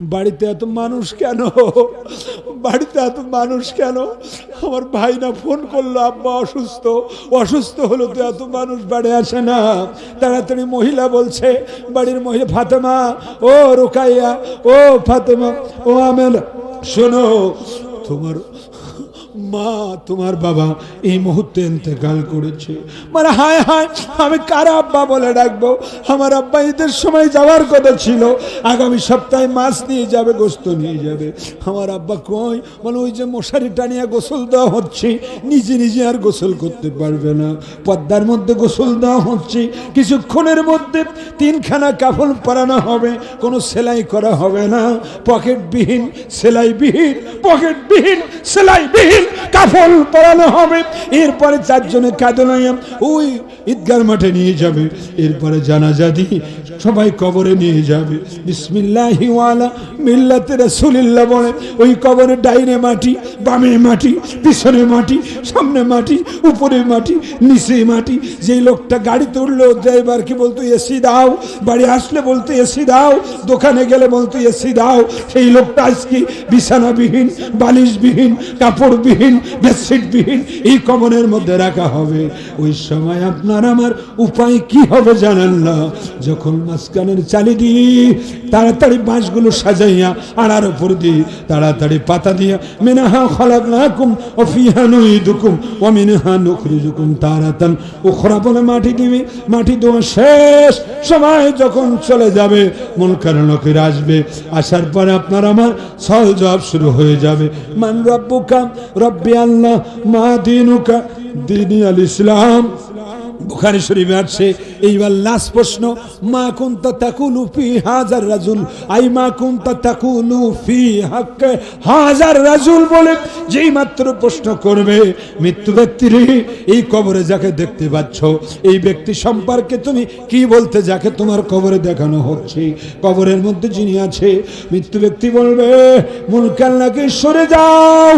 বাড়িতে এত মানুষ কেন? বাড়িতে এত মানুষ কেন? আমার ভাই না ফোন করলো, আব্বা অসুস্থ, অসুস্থ হলো তো এত মানুষ বাড়ি আসে না। তাড়াতাড়ি মহিলা বলছে, বাড়ির মহিলা, ফাতেমা, ও রুকাইয়া, ও ফাতেমা, ও আমের, শোনো, তোমার মা, তোমার বাবা এই মুহূর্তে ইন্তেকাল করেছে। মানে হায় হায়, আমি কার আব্বা বলে ডাকবো? আমার আব্বা ঈদের সময় যাওয়ার কথা ছিল, আগামী সপ্তাহে মাছ নিয়ে যাবে, গোস্ত নিয়ে যাবে। আমার আব্বা কই? মানে ওই যে মশারি টানিয়া গোসল দেওয়া হচ্ছে, নিজে নিজে আর গোসল করতে পারবে না, পদ্মার মধ্যে গোসল দেওয়া হচ্ছে। কিছুক্ষণের মধ্যে 3খানা কাফন পরানো হবে, কোনো সেলাই করা হবে না, পকেটবিহীন সেলাইবিহীন, পকেটবিহীন সেলাইবিহীন কাফন পরানো হবে। এরপরে 4 জনে কাঁদনাইয়া ওই ঈদগার মাঠে নিয়ে যাবে। এরপরে জানাজা দিয়ে সবাই কবরে নিয়ে যাবে। বিসমিল্লাহি ওয়ালা মিল্লাতে রাসূলিল্লাহ বলে ওই কবরে ডাইনে মাটি, বামে মাটি, পিছনে মাটি, সামনে মাটি, উপরে মাটি, নিচে মাটি। যেই লোকটা গাড়িতে উঠলো, ড্রাইভারকে বলতো এসি দাও, বাড়ি আসলে বলতো এসি দাও, দোকানে গেলে বলতো এসি দাও। সেই লোকটা আজকে বিছানাবিহীন, বালিশবিহীন, কাপড়বিহীন, বেডশিটবিহীন এই কবরের মধ্যে রাখা হবে। ওই সময় আপনার আমার উপায় কি হবে জানেন না? যখন মাঝখানের চালি দিয়ে তাড়াতাড়ি বাঁশগুলো সাজাইয়া আড়ার উপর দিয়ে তাড়াতাড়ি পাতা দিয়া মিনহা খালাকনাকুম ওয়া ফিহা নুইদুকুম ওয়া মিনহা নুখরিজুকুম তারাতান উখরা বলে মাটি দিবে। মাটি দেওয়া শেষ, সময় যখন চলে যাবে, মুনকার নাকির আসবে। আসার পরে আপনার আমার সওয়াল জবাব শুরু হয়ে যাবে। মান রব্বুকা? রব্বি আল্লাহ। মা দিনুকা? দীনি আল ইসলাম। বুখারী শরীফে আছে। এইবার লাস্ট প্রশ্ন, মা কুনতা তাকুলু ফি হাজার রাজুল, আই মা কুনতা তাকুলু ফি হক হাজার রাজুল বলে যেই মাত্র প্রশ্ন করবে, মৃত্যু ব্যক্তির এই কবরে যাকে দেখতে পাচ্ছ, এই ব্যক্তি সম্পর্কে তুমি কি বলতে, যাকে তোমার কবরে দেখানো হচ্ছে, কবরের মধ্যে যিনি আছে, মৃত্যু ব্যক্তি বলবে, মুনকার নাকির সরে যাও,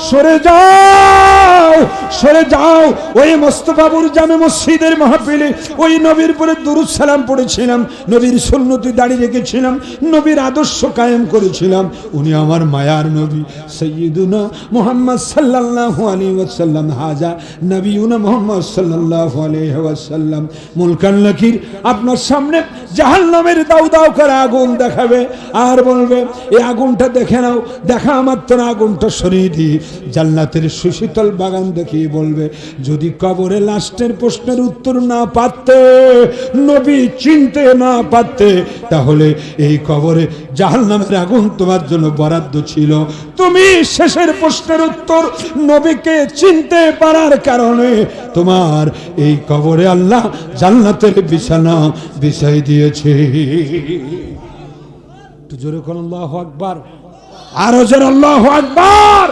সরে যাও, সরে যাও। ওই মোস্তফাপুর জামে মসজিদের মাহফিলে ওই নবীর পরে দুরূদ সালাম পড়েছিলাম, নবীর সুন্নতি দাঁড়িয়ে রেখেছিলাম, নবীর আদর্শ কায়েম করেছিলাম। উনি আমার মায়ার নবী সাইয়্যিদুনা মুহাম্মদ সাল্লাল্লাহু আলাইহি ওয়াসাল্লাম। হাজা নবিয়ুনা মুহাম্মদ সাল্লাল্লাহু আলাইহি ওয়াসাল্লাম। মুনকার নাকির আপনার সামনে জাহান্নামের দাউ দাউ করে আগুন দেখাবে আর বলবে, এই আগুনটা দেখে নাও। দেখা মাত্র আগুনটা সরিয়ে দিয়ে জান্নাতের সুশীতল বাগান দেখিয়ে বলবে, যদি কবরে লাস্টের প্রশ্নের উত্তর না পারতে, নবী চিনতে না পারতে, তাহলে এই কবরে জাহান্নামের আগুন তোমার জন্য বরাদ্দ ছিল। তুমি শেষের প্রশ্নের উত্তর নবীকে চিনতে পারার কারণে তোমার এই কবরে আল্লাহ জান্নাতের বিছানা বিছাই দিয়েছে। একটু জোরে করুন আল্লাহু আকবার, আরো জোরে আল্লাহু আকবার।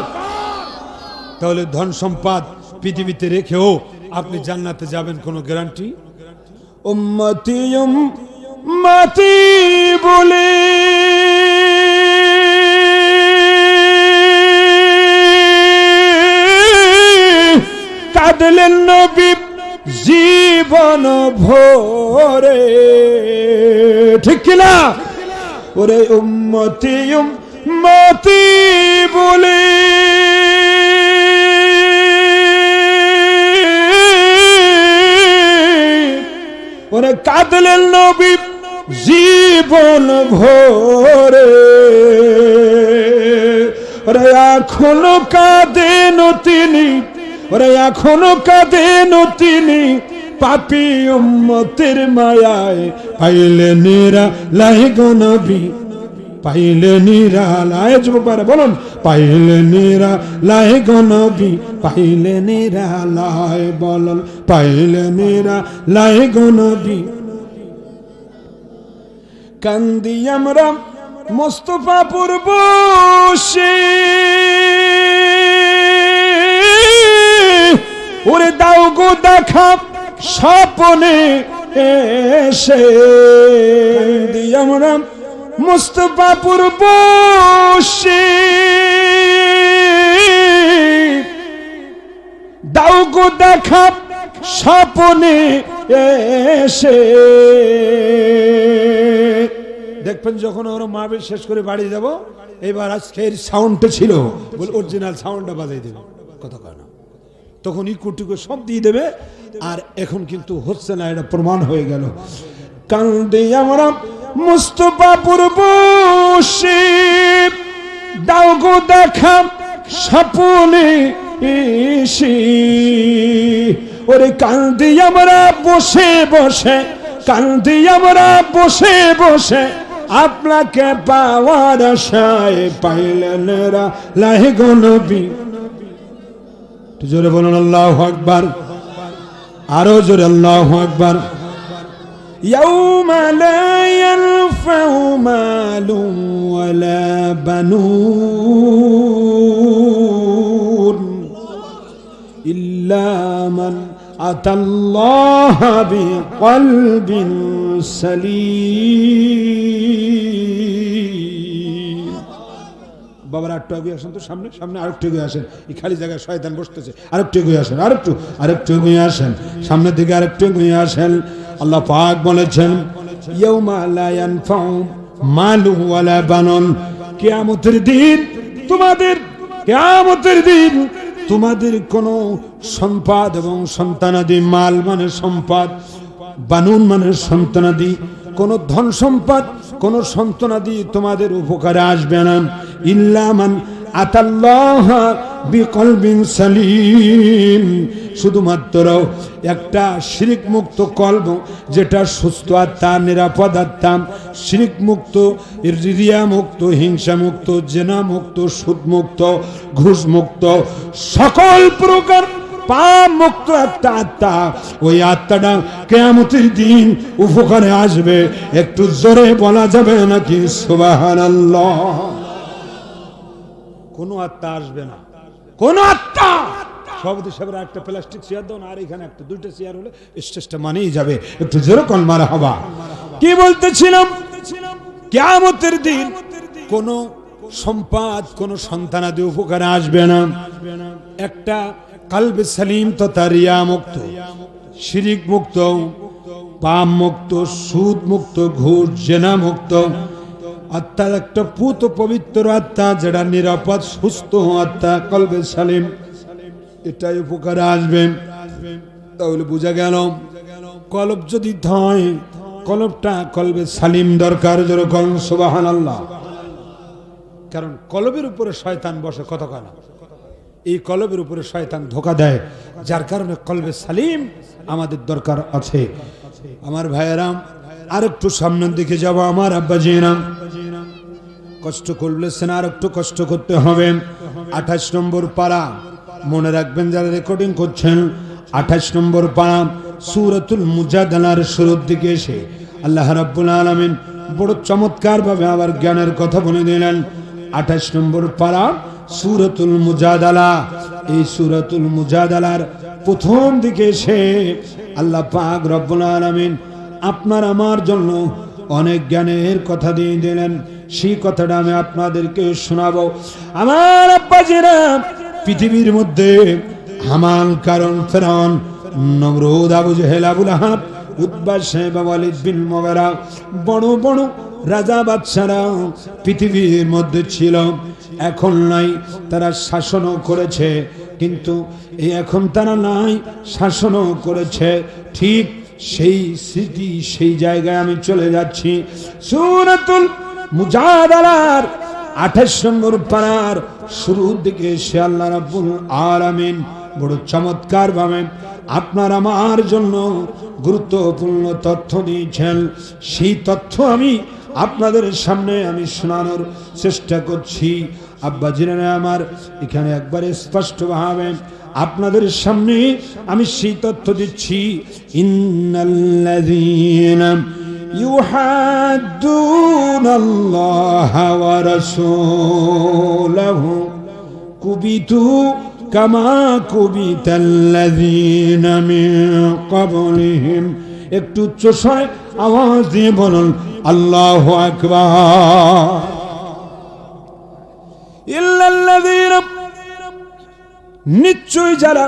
তাহলে ধন সম্পদ পৃথিবীতে রেখেও আপনি জান্নাতে যাবেন কোনো গ্যারান্টি? উম্মতি উম্মতি বলে কাঁদলেন নবী জীবন ভরে, ঠিক কিনা? ওরে উম্মতি উম্মতি বলে ওরে কাঁদলেন নবী জীবন ভরে। ওরে এখনো কাঁদেন তিনি, ওরে এখনো কাঁদেন তিনি, পাপী উম্মতের মায়ায় পাইলে নিরালাই গো নবী, পাইলে নিরালাই। যুবকরা বলুন, পাইলে নিরালাই গো নবী, পাইলে নিরালাই। বলুন, পাইলে নিরালাই গো নবী। কান্দি আমরা মোস্তফাপুর বসে, ওরে দাও গো দেখা স্বপ্নে এসে। কান্দি আমরা মোস্তফাপুর বসে, দাও গো দেখা স্বপ্নে এসে। দেখতে দেখবেন যখন ওরা মাহফিল শেষ করে বাড়ি যাব, এবার আজকের সাউন্ডটা ছিল বলে অরিজিনাল সাউন্ডটা বাজাই দেবে, কথা কয় না, তখন ইকুটিকু সব দিয়ে দেবে। আর এখন কিন্তু হচ্ছে না, এটা প্রমাণ হয়ে গেল। কান্দে আমরা মুস্তাফাপুর বসে, দাও গো দেখা স্বপ্নে এসে, ওরে কান্দি আমরা বসে বসে, কান্দি আমরা বসে বসে, আপনাকে পাওয়ার আশায়, পাইলেন লাহে গো নবী। জোরে বলুন আল্লাহু আকবার, আরো জোরে আল্লাহু আকবার। ইয়াউমা লা ইয়ানফাউ মালুন ওয়ালা বানুন ইল্লা মান আতাল্লাহা বিকলবিন সালিম। বাবার আরেকটু এগিয়ে আসেন তো, সামনে সামনে আরেকটু এগিয়ে আসেন, এই খালি জায়গায় শয়তান বসতেছে, আরেকটু এগিয়ে আসেন, আরেকটু এগিয়ে আসেন, সামনের দিকে আরেকটু এগিয়ে আসেন। আল্লাহ পাক বলেছেন ইয়াউমা লা ইয়ানফাউ মালুন ওয়ালা বানুন, কিয়ামতের দিন তোমাদের, কিয়ামতের দিন তোমাদের কোনো সম্পদ এবং সন্তানাদি, মাল মানে সম্পদ, বানুন মানে সন্তানাদি, কোন ধন সম্পদ, কোন সন্তানাদি তোমাদের উপকারে আসবে না। ইল্লা মান আতাল্লাহ বিকলবিন সালিম, শুধুমাত্র একটা শিরক মুক্ত কলব, যেটা সুস্থ আত্মা, নিরাপদ আত্মা, শিরক মুক্ত, রিয়া মুক্ত, হিংসা মুক্ত, জেনা মুক্ত, সুদ মুক্ত, ঘুষ মুক্ত, সকল প্রকার পাপ মুক্ত একটা আত্মা, ওই আত্মাটা কিয়ামতের দিন উপকারে আসবে। একটু জোরে বলা যাবে নাকি সুবহানাল্লাহ? কোন আত্মা আসবে না, কোন আত্মা। সভাপতি সাহেবের একটা প্লাস্টিক চেয়ার দাও না, আর এখানে একটা, দুইটা চেয়ার হলে স্টেজটা মানেই যাবে। একটু জোরে কোন মারহাবা। কি বলতেছিলাম, কিয়ামতের দিন কোন সম্পদ, কোন সন্তানাদি উপকারে আসবে না। একটা কলবে সালিম তথা রিয়া মুক্ত, শিরিক মুক্ত, পাপ মুক্ত, সুদ মুক্ত, ঘুষ জেনা মুক্ত আত্মা, একটা পুত পবিত্র আত্মা, যেটা নিরাপদ সুস্থ আত্মা, কলবে সালিম, এটাই উপকারে আসবে। তাহলে বোঝা গেল কলব যদি ধয়, কলবটা কলবে সালিম দরকার, যেরকম সুবহানাল্লাহ। কারণ কলবের উপরে শয়তান বসে, কথা কয় না, এই কলবের উপরে শয়তান ধোঁকা দেয়, যার কারণে কলবে সালিম আমাদের দরকার আছে। আমার ভাইয়েরাম, আর একটু সামনের দিকে যাব। আমার আব্বাজিরাম, কষ্ট করলেছেন, আর একটু কষ্ট করতে হবে। 28 নম্বর পারা, মনে রাখবেন যারা রেকর্ডিং করছেন, 28 নম্বর পারা সূরাতুল মুজাদালার শুরুর দিকে এসে আল্লাহ রাব্বুল আলামিন বড় চমৎকার ভাবে আবার জ্ঞানের কথা বলে দিলেন। 28 নম্বর পারা সূরাতুল মুজাদালা। এই সূরাতুল মুজাদালার প্রথম দিকে এসে আল্লাহ পাক রব্বুল আলামিন আপনার আমার জন্য অনেক জ্ঞানের কথা দিয়ে দিলেন। সেই কথাটা আমি আপনাদেরকে শোনাবো। আমার আব্বাজিরা, পৃথিবীর মধ্যে হামান, কারণ, ফেরাউন, নমরুদ, আবু জেহেল, আবু লাহাব, উতবা, শাইবা, ওয়ালিদ বিন মুগীরা, বড় বড় রাজা বাদশারা পৃথিবীর মধ্যে ছিল। এখন নাই, তারা শাসনও করেছে, কিন্তু এই এখন তারা নাই, শাসনও করেছে। ঠিক সেই স্মৃতি, সেই জায়গায় আমি চলে যাচ্ছি। সূরাতুল মুজাদালার 28 নম্বর পারার শুরুর দিকে সে আল্লাহ রাব্বুল আলামিন বড় চমৎকার ভাবে আপনার আমার জন্য গুরুত্বপূর্ণ তথ্য দিয়েছেন। সেই তথ্য আমি আপনাদের সামনে আমি শোনানোর চেষ্টা করছি। আব্বা জিনারা আমার, এখানে একবারে স্পষ্টভাবে আপনাদের সামনে আমি সেই তথ্য দিচ্ছি। ইন্নাল্লাযীনা ইউহাদ্দুনাল্লাহা ওয়া রাসূলাহু কুবিতু কামা কুবিতাল্লাযীনা মিন ক্বাবলিহিম। একটু উচ্চ স্বরে আওয়াজ দিয়ে বলুন আল্লাহু আকবার। ইল্লাল্লাযীনা, নিশ্চয় যারা,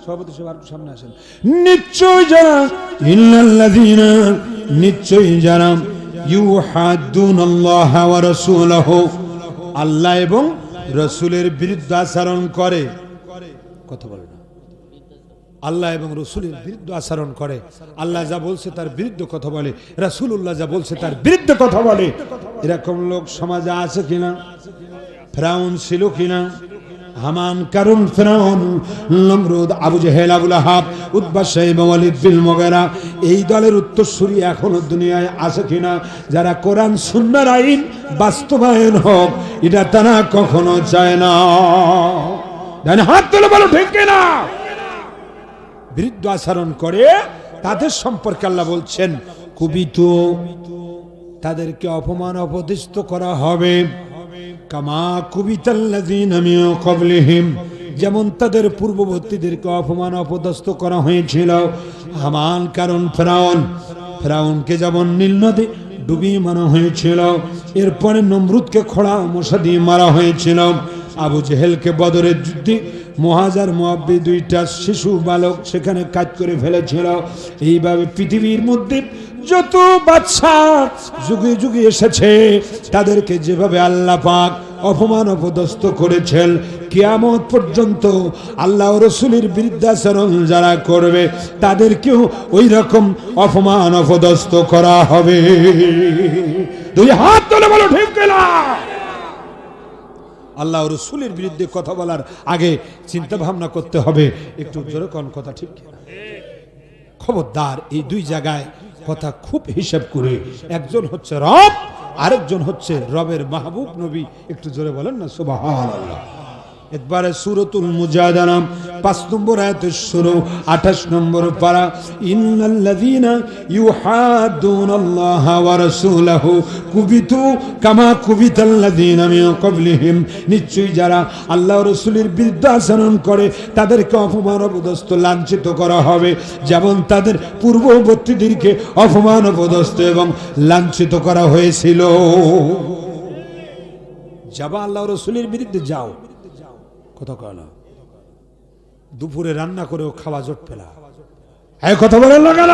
সভাপতি সামনে আসেন, নিশ্চয় যারা, ইল্লাল্লাযীনা, নিশ্চয় যারা ইউহাদ্দুনাল্লাহা ওয়া রাসূলাহু, আল্লাহ এবং রাসূলের বিরুদ্ধে আচরণ করে। কথা বলে না, আল্লাহ এবং রাসূলের বিরুদ্ধে আচরণ করে। আল্লাহ যা বলছে তার বিরুদ্ধে কথা বলে, রাসূলুল্লাহ যা বলছে তার বিরুদ্ধে কথা বলে। এরকম লোক সমাজে আছে কিনা? ফিরাউন ছিল কিনা? হামান, কারুন, ফিরাউন, নমরুদ, আবু জেহেল, আবু লাহাব, উতবা, শাইবা, ওয়ালিদ বিন মুগীরা, এই দলের উত্তরসূরি এখনো দুনিয়ায় আছে কিনা? যারা কোরআন সুন্নাহর আইন বাস্তবায়ন হোক এটা তারা কখনো চায় না। জানে হাত তুলে বলো ঠিক কিনা? বিরুদ্ধ আচরণ করে তাদের সম্পর্কে আল্লাহ বলছেন কুবিত, তাদেরকে অপমান অপদস্থ করা হবে। কামা কুবিতাল্লাযীনা মিন ক্বাবলিহিম, যেমন তাদের পূর্ববর্তীদেরকে অপমান অপদস্থ করা হয়েছিল। হামান, কারণ ফেরাউনকে যেমন নীল নদী ডুবিয়ে মারা হয়েছিল, এরপরে নমরুদকে খোড়া মশা দিয়ে মারা হয়েছিল, আবু জেহেলকে বদরের যুদ্ধে মুহাজার মুআব্বি দুইটা শিশু বালক সেখানে কাজ করে ফেলেছিল। এইভাবে পৃথিবীর মধ্যে যত বাদশা যুগে যুগে এসেছে তাদেরকে যেভাবে আল্লাহ পাক অপমান অপদস্থ করেছেন, কিয়ামত পর্যন্ত আল্লাহ ও রাসূলের বিরুদ্ধাচরণ যারা করবে তাদেরকেও ওই রকম অপমান অপদস্থ করা হবে। দুই হাত তুলে বলো ঠিক কিনা? আল্লাহ ও রাসূলের বিরুদ্ধে কথা বলার আগে চিন্তা ভাবনা করতে হবে। একটু জোরে কোন কথা ঠিক কিনা? খবরদার, এই দুই জায়গায় কথা খুব হিসাব করে। একজন হচ্ছে রব, আরেকজন হচ্ছে রবের মাহবুব নবী। একটু জোরে বলেন না সুবহানাল্লাহ। একবারে সূরাতুল মুজাদালা 5 নম্বর আয়াতের শুরু 28 নম্বর পারা, ইন্নাল্লাযীনা ইউহাদ্দুনাল্লাহা ওয়া রাসূলাহু কুবিতু কামা কুবিতাল্লাযীনা মিন ক্বাবলিহিম, নিশ্চয়ই যারা আল্লাহ ও রাসূলের বিরুদ্ধে আচরণ করে তাদেরকে অপমান অপদস্থ লাঞ্ছিত করা হবে, যেমন তাদের পূর্ববর্তীদেরকে অপমান অপদস্থ এবং লাঞ্ছিত করা হয়েছিল। যাবা আল্লাহ ও রাসূলের বিরুদ্ধে যাও, কথা কয় না, দুপুরে রান্না করেও খাওয়া জোট পেলা, কথা বলেন না কেন?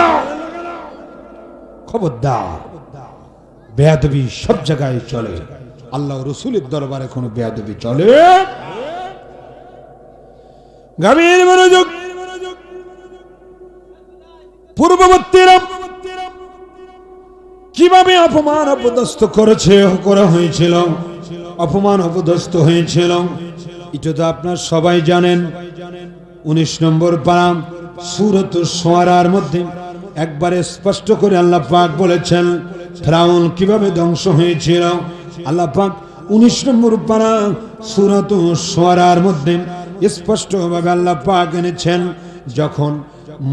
খবরদার, বেয়াদবি সব জায়গায় চলে, আল্লাহ রাসূলের দরবারে কোনো বেয়াদবি চলে? গভীর মনোযোগ। পূর্ববর্তীরা কিভাবে অপমান অপদস্থ করা হয়েছিল, অপমান অপদস্থ হয়েছিল, এটা তো আপনার সবাই জানেন। 19 নম্বর পারা সূরাতুশ শুআরার মধ্যে একবারে স্পষ্ট করে আল্লাহ পাক বলেছেন ফিরাউন কিভাবে ধ্বংস হয়েছিল। আল্লাহ পাক 19 নম্বর পারা সূরাতুশ শুআরার মধ্যে স্পষ্টভাবে আল্লাহ পাক এনেছেন, যখন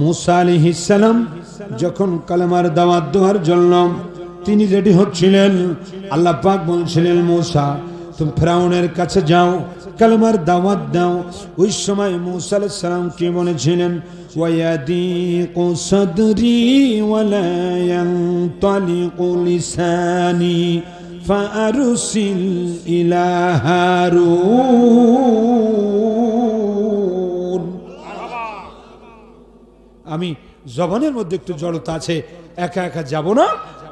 মূসা আলাইহিস সালাম যখন কালেমার দাওয়াত দেওয়ার জন্য তিনি রেডি হচ্ছিলেন, আল্লাহ পাক বলছিলেন মূসা তুমি ফিরাউনের কাছে যাও, কালেমার দাওয়াত দাও। ওই সময় মূসা আলাইহিস সালাম কি বলেছিলেন, ওয়ায়াদিকু সাদরি ওয়ালা ইয়ানতালিকু লিসানি ফাআরসিল ইলা হারুন। আমি জবানের মধ্যে একটু জড়তা আছে, একা একা যাব না,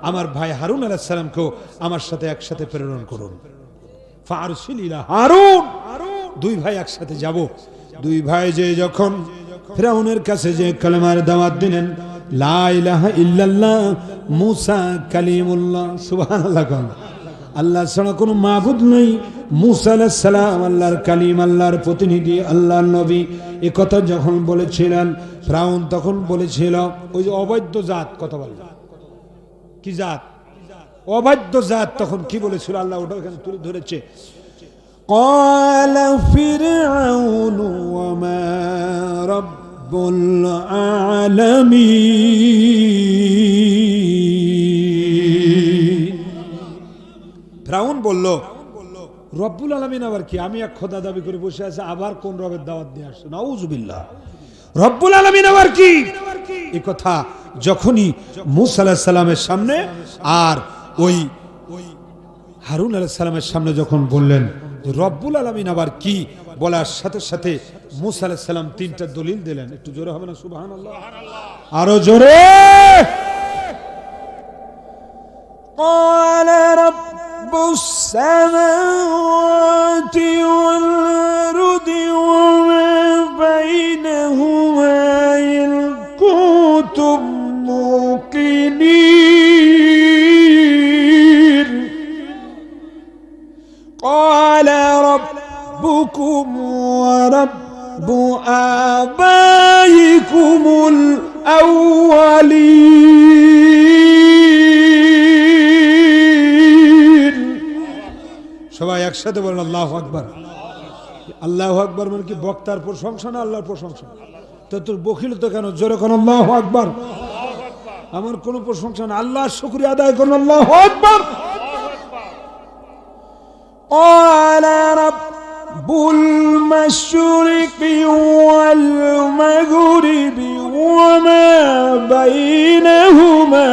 আমার ভাই হারুন আলাইহিস সালামকেও আমার সাথে একসাথে প্রেরণ করুন। ফারসিল ইলা হারুন, দুই ভাই একসাথে যাব। দুই ভাই যে যখন ফিরাউনের কাছে যে কালেমার দাওয়াত দিলেন, লা ইলাহা ইল্লাল্লাহ মূসা কালিমুল্লাহ, সুবহানাল্লাহ, আল্লাহ ছাড়া কোনো মাবুদ নেই, মূসা আলাইহিস সালাম আল্লাহর কালিম, আল্লাহর প্রতিনিধি, আল্লাহর নবী, এই কথা যখন বলেছিলেন ফিরাউন তখন বলেছিল ওই যে অবৈধ জাত, কথা বলে কি জাত, অবাধ্য জাত, তখন কি বলেছিল আল্লাহ ওটা এখানে তুলে ধরেছে। قال فرعون وما رب العالمين। ফিরাউন বলল রব্বুল আলামিন আবার কি? আমি এক খোদা দাবি করে বসে আছি, আবার কোন রবের দাওয়াত দিয়ে আসছে? নাউজুবিল্লাহ, রব্বুল আলামিন আবার কি? এই কথা যখনই মূসা আলাইহিস সালামের সামনে আর ওই হারুন আলাইহিস সালামের সামনে যখন বললেন রব্বুল আলামিন আবার কি, বলার সাথে সাথে মূসা আলাইহিস সালাম তিনটা দলিল দিলেন। একটু জোরে হবে না সুবহানাল্লাহ? আরো জোরে। قال رب السماوات والأرض وما بينهما إن كنتم موقنين قال ربكم ورب آبائكم الأولين সবাই একসাথে বলেন আল্লাহু আকবার। আল্লাহু আকবার মানে কি বক্তার প্রশংসা না আল্লাহর প্রশংসা? তো তোর বকিল তো কেন? জোরে কোন আল্লাহু আকবার। আমার কোনো প্রশংসা না, আল্লাহর শুকরিয়া আদায় করুন। আল্লাহু আকবার। قال رب المشرق والمغرب وما بينهما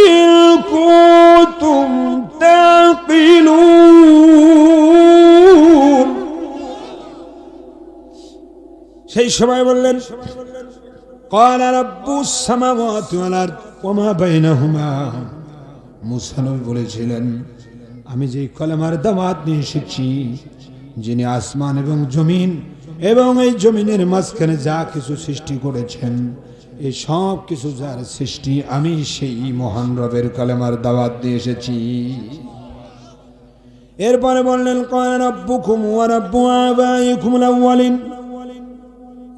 إن كنتم تعقلون সেই সময় বললেন قال رب السماوات والأرض وما بينهما মুসা নবী বলেছিলেন আমি যে কলেমার দাওয়াত নিয়ে এসেছি, যিনি আসমান এবং জমিন এবং এই জমিনের মাঝখানে যা কিছু সৃষ্টি করেছেন, এই সব কিছু যার সৃষ্টি, আমি সেই মহান রবের কলেমার দাওয়াত দিয়ে এসেছি। এরপরে বললেন ক্বালা রাব্বুকুম ওয়া রাব্বু আবাইকুমুল আউয়ালিন,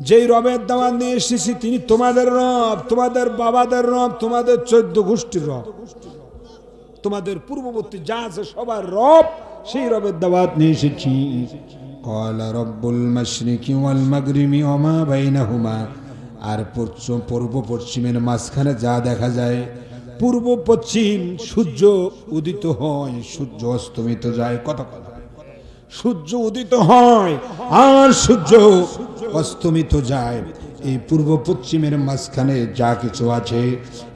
যেই রবের দাওয়াত নিয়ে এসেছি তিনি তোমাদের রব, তোমাদের বাবাদের রব, তোমাদের 14 গোষ্ঠীর রব, তোমাদের পূর্ববর্তী যা আছে সবার রব, সেই রবের দাওয়াত নিয়ে এসেছি। ক্বালা রব্বুল মাশরিকি ওয়াল মাগরিবি ওয়া মা বাইনাহুমা, আর পূর্ব পশ্চিমের মাঝখানে যা দেখা যায়, পূর্ব পশ্চিম সূর্য উদিত হয়, সূর্য অস্তমিত যায়, কথা সূর্য উদিত হয় আর সূর্য অস্তমিত যায়, এই পূর্ব পশ্চিমের মাঝখানে যা কিছু আছে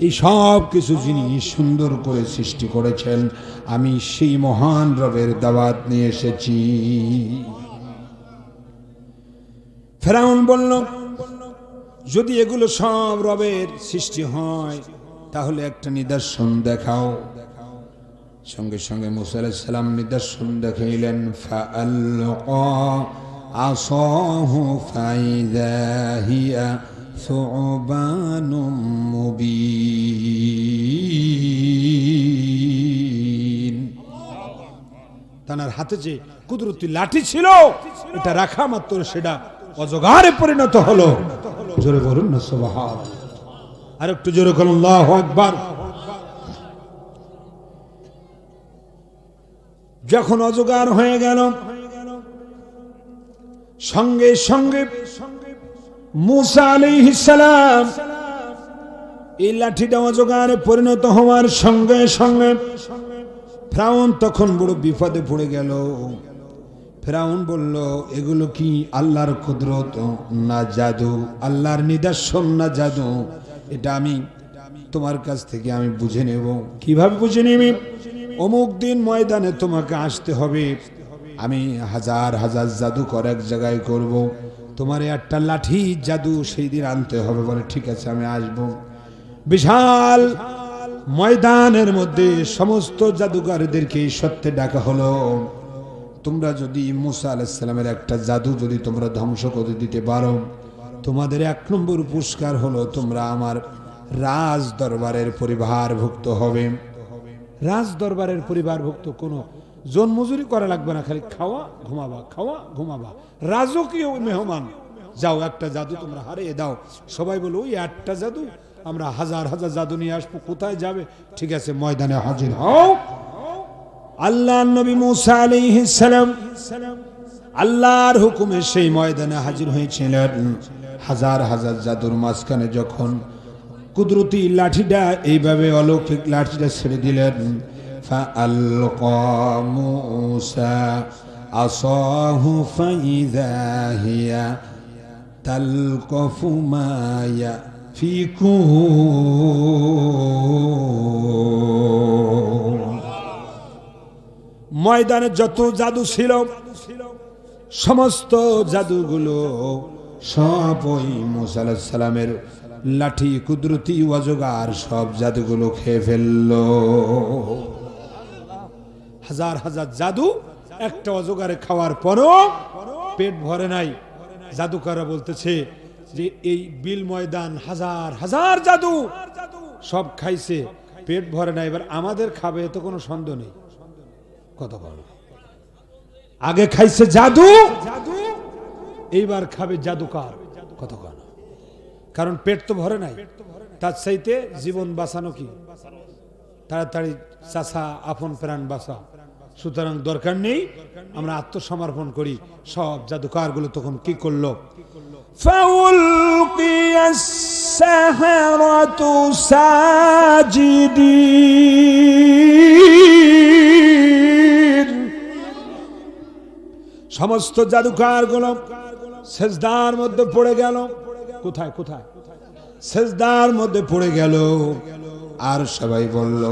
এই সব কিছু যিনি সুন্দর করে সৃষ্টি করেছেন, আমি সেই মহান রবের দাওয়াত নিয়ে এসেছি। ফেরাউন বলল যদি এগুলো সব রবের সৃষ্টি হয় তাহলে একটা নিদর্শন দেখাও। সঙ্গে সঙ্গে মুসা আলাইহিস সালাম নিদর্শন দেখাইলেন। ফাআলকা আসাহু ফাইযা হিয়া সুবানুম মুবিন, তার হাতে যে কুদরতি লাঠি ছিল এটা রাখা মাত্র সেটা অজগরে পরিণত হলো। জোরে বলুন না সুবহানাল্লাহ, আর একটু জোরে বলুন আল্লাহু আকবার। যখন অজগর হয়ে গেল, সঙ্গে সঙ্গে মুসা আলাইহিস সালাম এই লাঠিটা অজগরে পরিণত হওয়ার সঙ্গে সঙ্গে ফেরাউন তখন বড় বিপদে পড়ে গেল। ফেরাউন বলল এগুলো কি আল্লাহর কুদরত না জাদু, আল্লাহর নিদর্শন না জাদু? এটা আমি তোমার কাছ থেকে আমি বুঝে নেব। কিভাবে বুঝে নেবে? অমুক দিন ময়দানে তোমাকে আসতে হবে, আমি হাজার হাজার জাদুকর এক জায়গায় করব, তোমার একটা লাঠি জাদু সেই দিন আনতে হবে। বলে ঠিক আছে আমি আসব। বিশাল ময়দানের মধ্যে সমস্ত জাদুকরদেরকে সত্যে ডাকা হলো, তোমরা যদি মুসা আলাইহিস সালামের একটা জাদু যদি তোমরা ধ্বংস করে দিতে পারো, তোমাদের 1 নম্বর পুরস্কার হলো তোমরা আমার রাজ দরবারের পরিবারভুক্ত হবে। রাজ দরবারের পরিবারভুক্ত, কোনো জন মজুরি করা লাগবে না, খালি খাওয়া ঘুমাবা, খাওয়া ঘুমাবা, রাজকীয় মেহমান। যাও একটা জাদু তোমরা হারিয়ে দাও। সবাই বলো ওই একটা জাদু, আমরা হাজার হাজার জাদু নিয়ে আসবো, কোথায় যাবে? ঠিক আছে ময়দানে হাজির হও। আল্লাহর নবী মুসা আলাইহিস সালাম আল্লাহর হুকুমে সেই ময়দানে হাজির হয়েছিলেন। হাজার হাজার জাদুর মাঝখানে যখন কুদরতি লাঠিটা এইভাবে অলৌকিক লাঠিটা ছেড়ে দিলেন, ফাআলকা মুসা আসাহু ফাইযা হিয়া তালকাফু মা ইয়াফিকুন। ময়দানে যত জাদু ছিল সমস্ত জাদুগুলো সব ওই মুসা আলাইহিস সালামের লাঠি কুদরতি অজগর সব জাদুগুলো খেয়ে ফেললো। হাজার হাজার জাদু, একটা অজগরে খাওয়ার পরও পেট ভরে নাই। জাদুকাররা বলতেছে যে এই বিল ময়দান হাজার হাজার জাদু সব খাইছে, পেট ভরে নাই, এবার আমাদের খাবে, এত কোনো সন্দেহ নেই। কত বড় আগে খাইছে জাদু, এইবার খাবে জাদুকার। কত কন, কারণ পেট তো ভরে নাই। তার চাইতে জীবন বাঁচানো কি তাড়াতাড়ি চাচা, আপন প্রাণ বাঁচা। সুতরাং দরকার নেই, আমরা আত্মসমর্পণ করি। সব জাদুকার গুলো তখন কি করলো? ফাউলকিয়াস সাহারাতু সাজিদিন, সমস্ত জাদুকার গুলো সেজদার মধ্যে পড়ে গেল। কোথায় কোথায়? সেজদার মধ্যে পড়ে গেল। আর সবাই বলল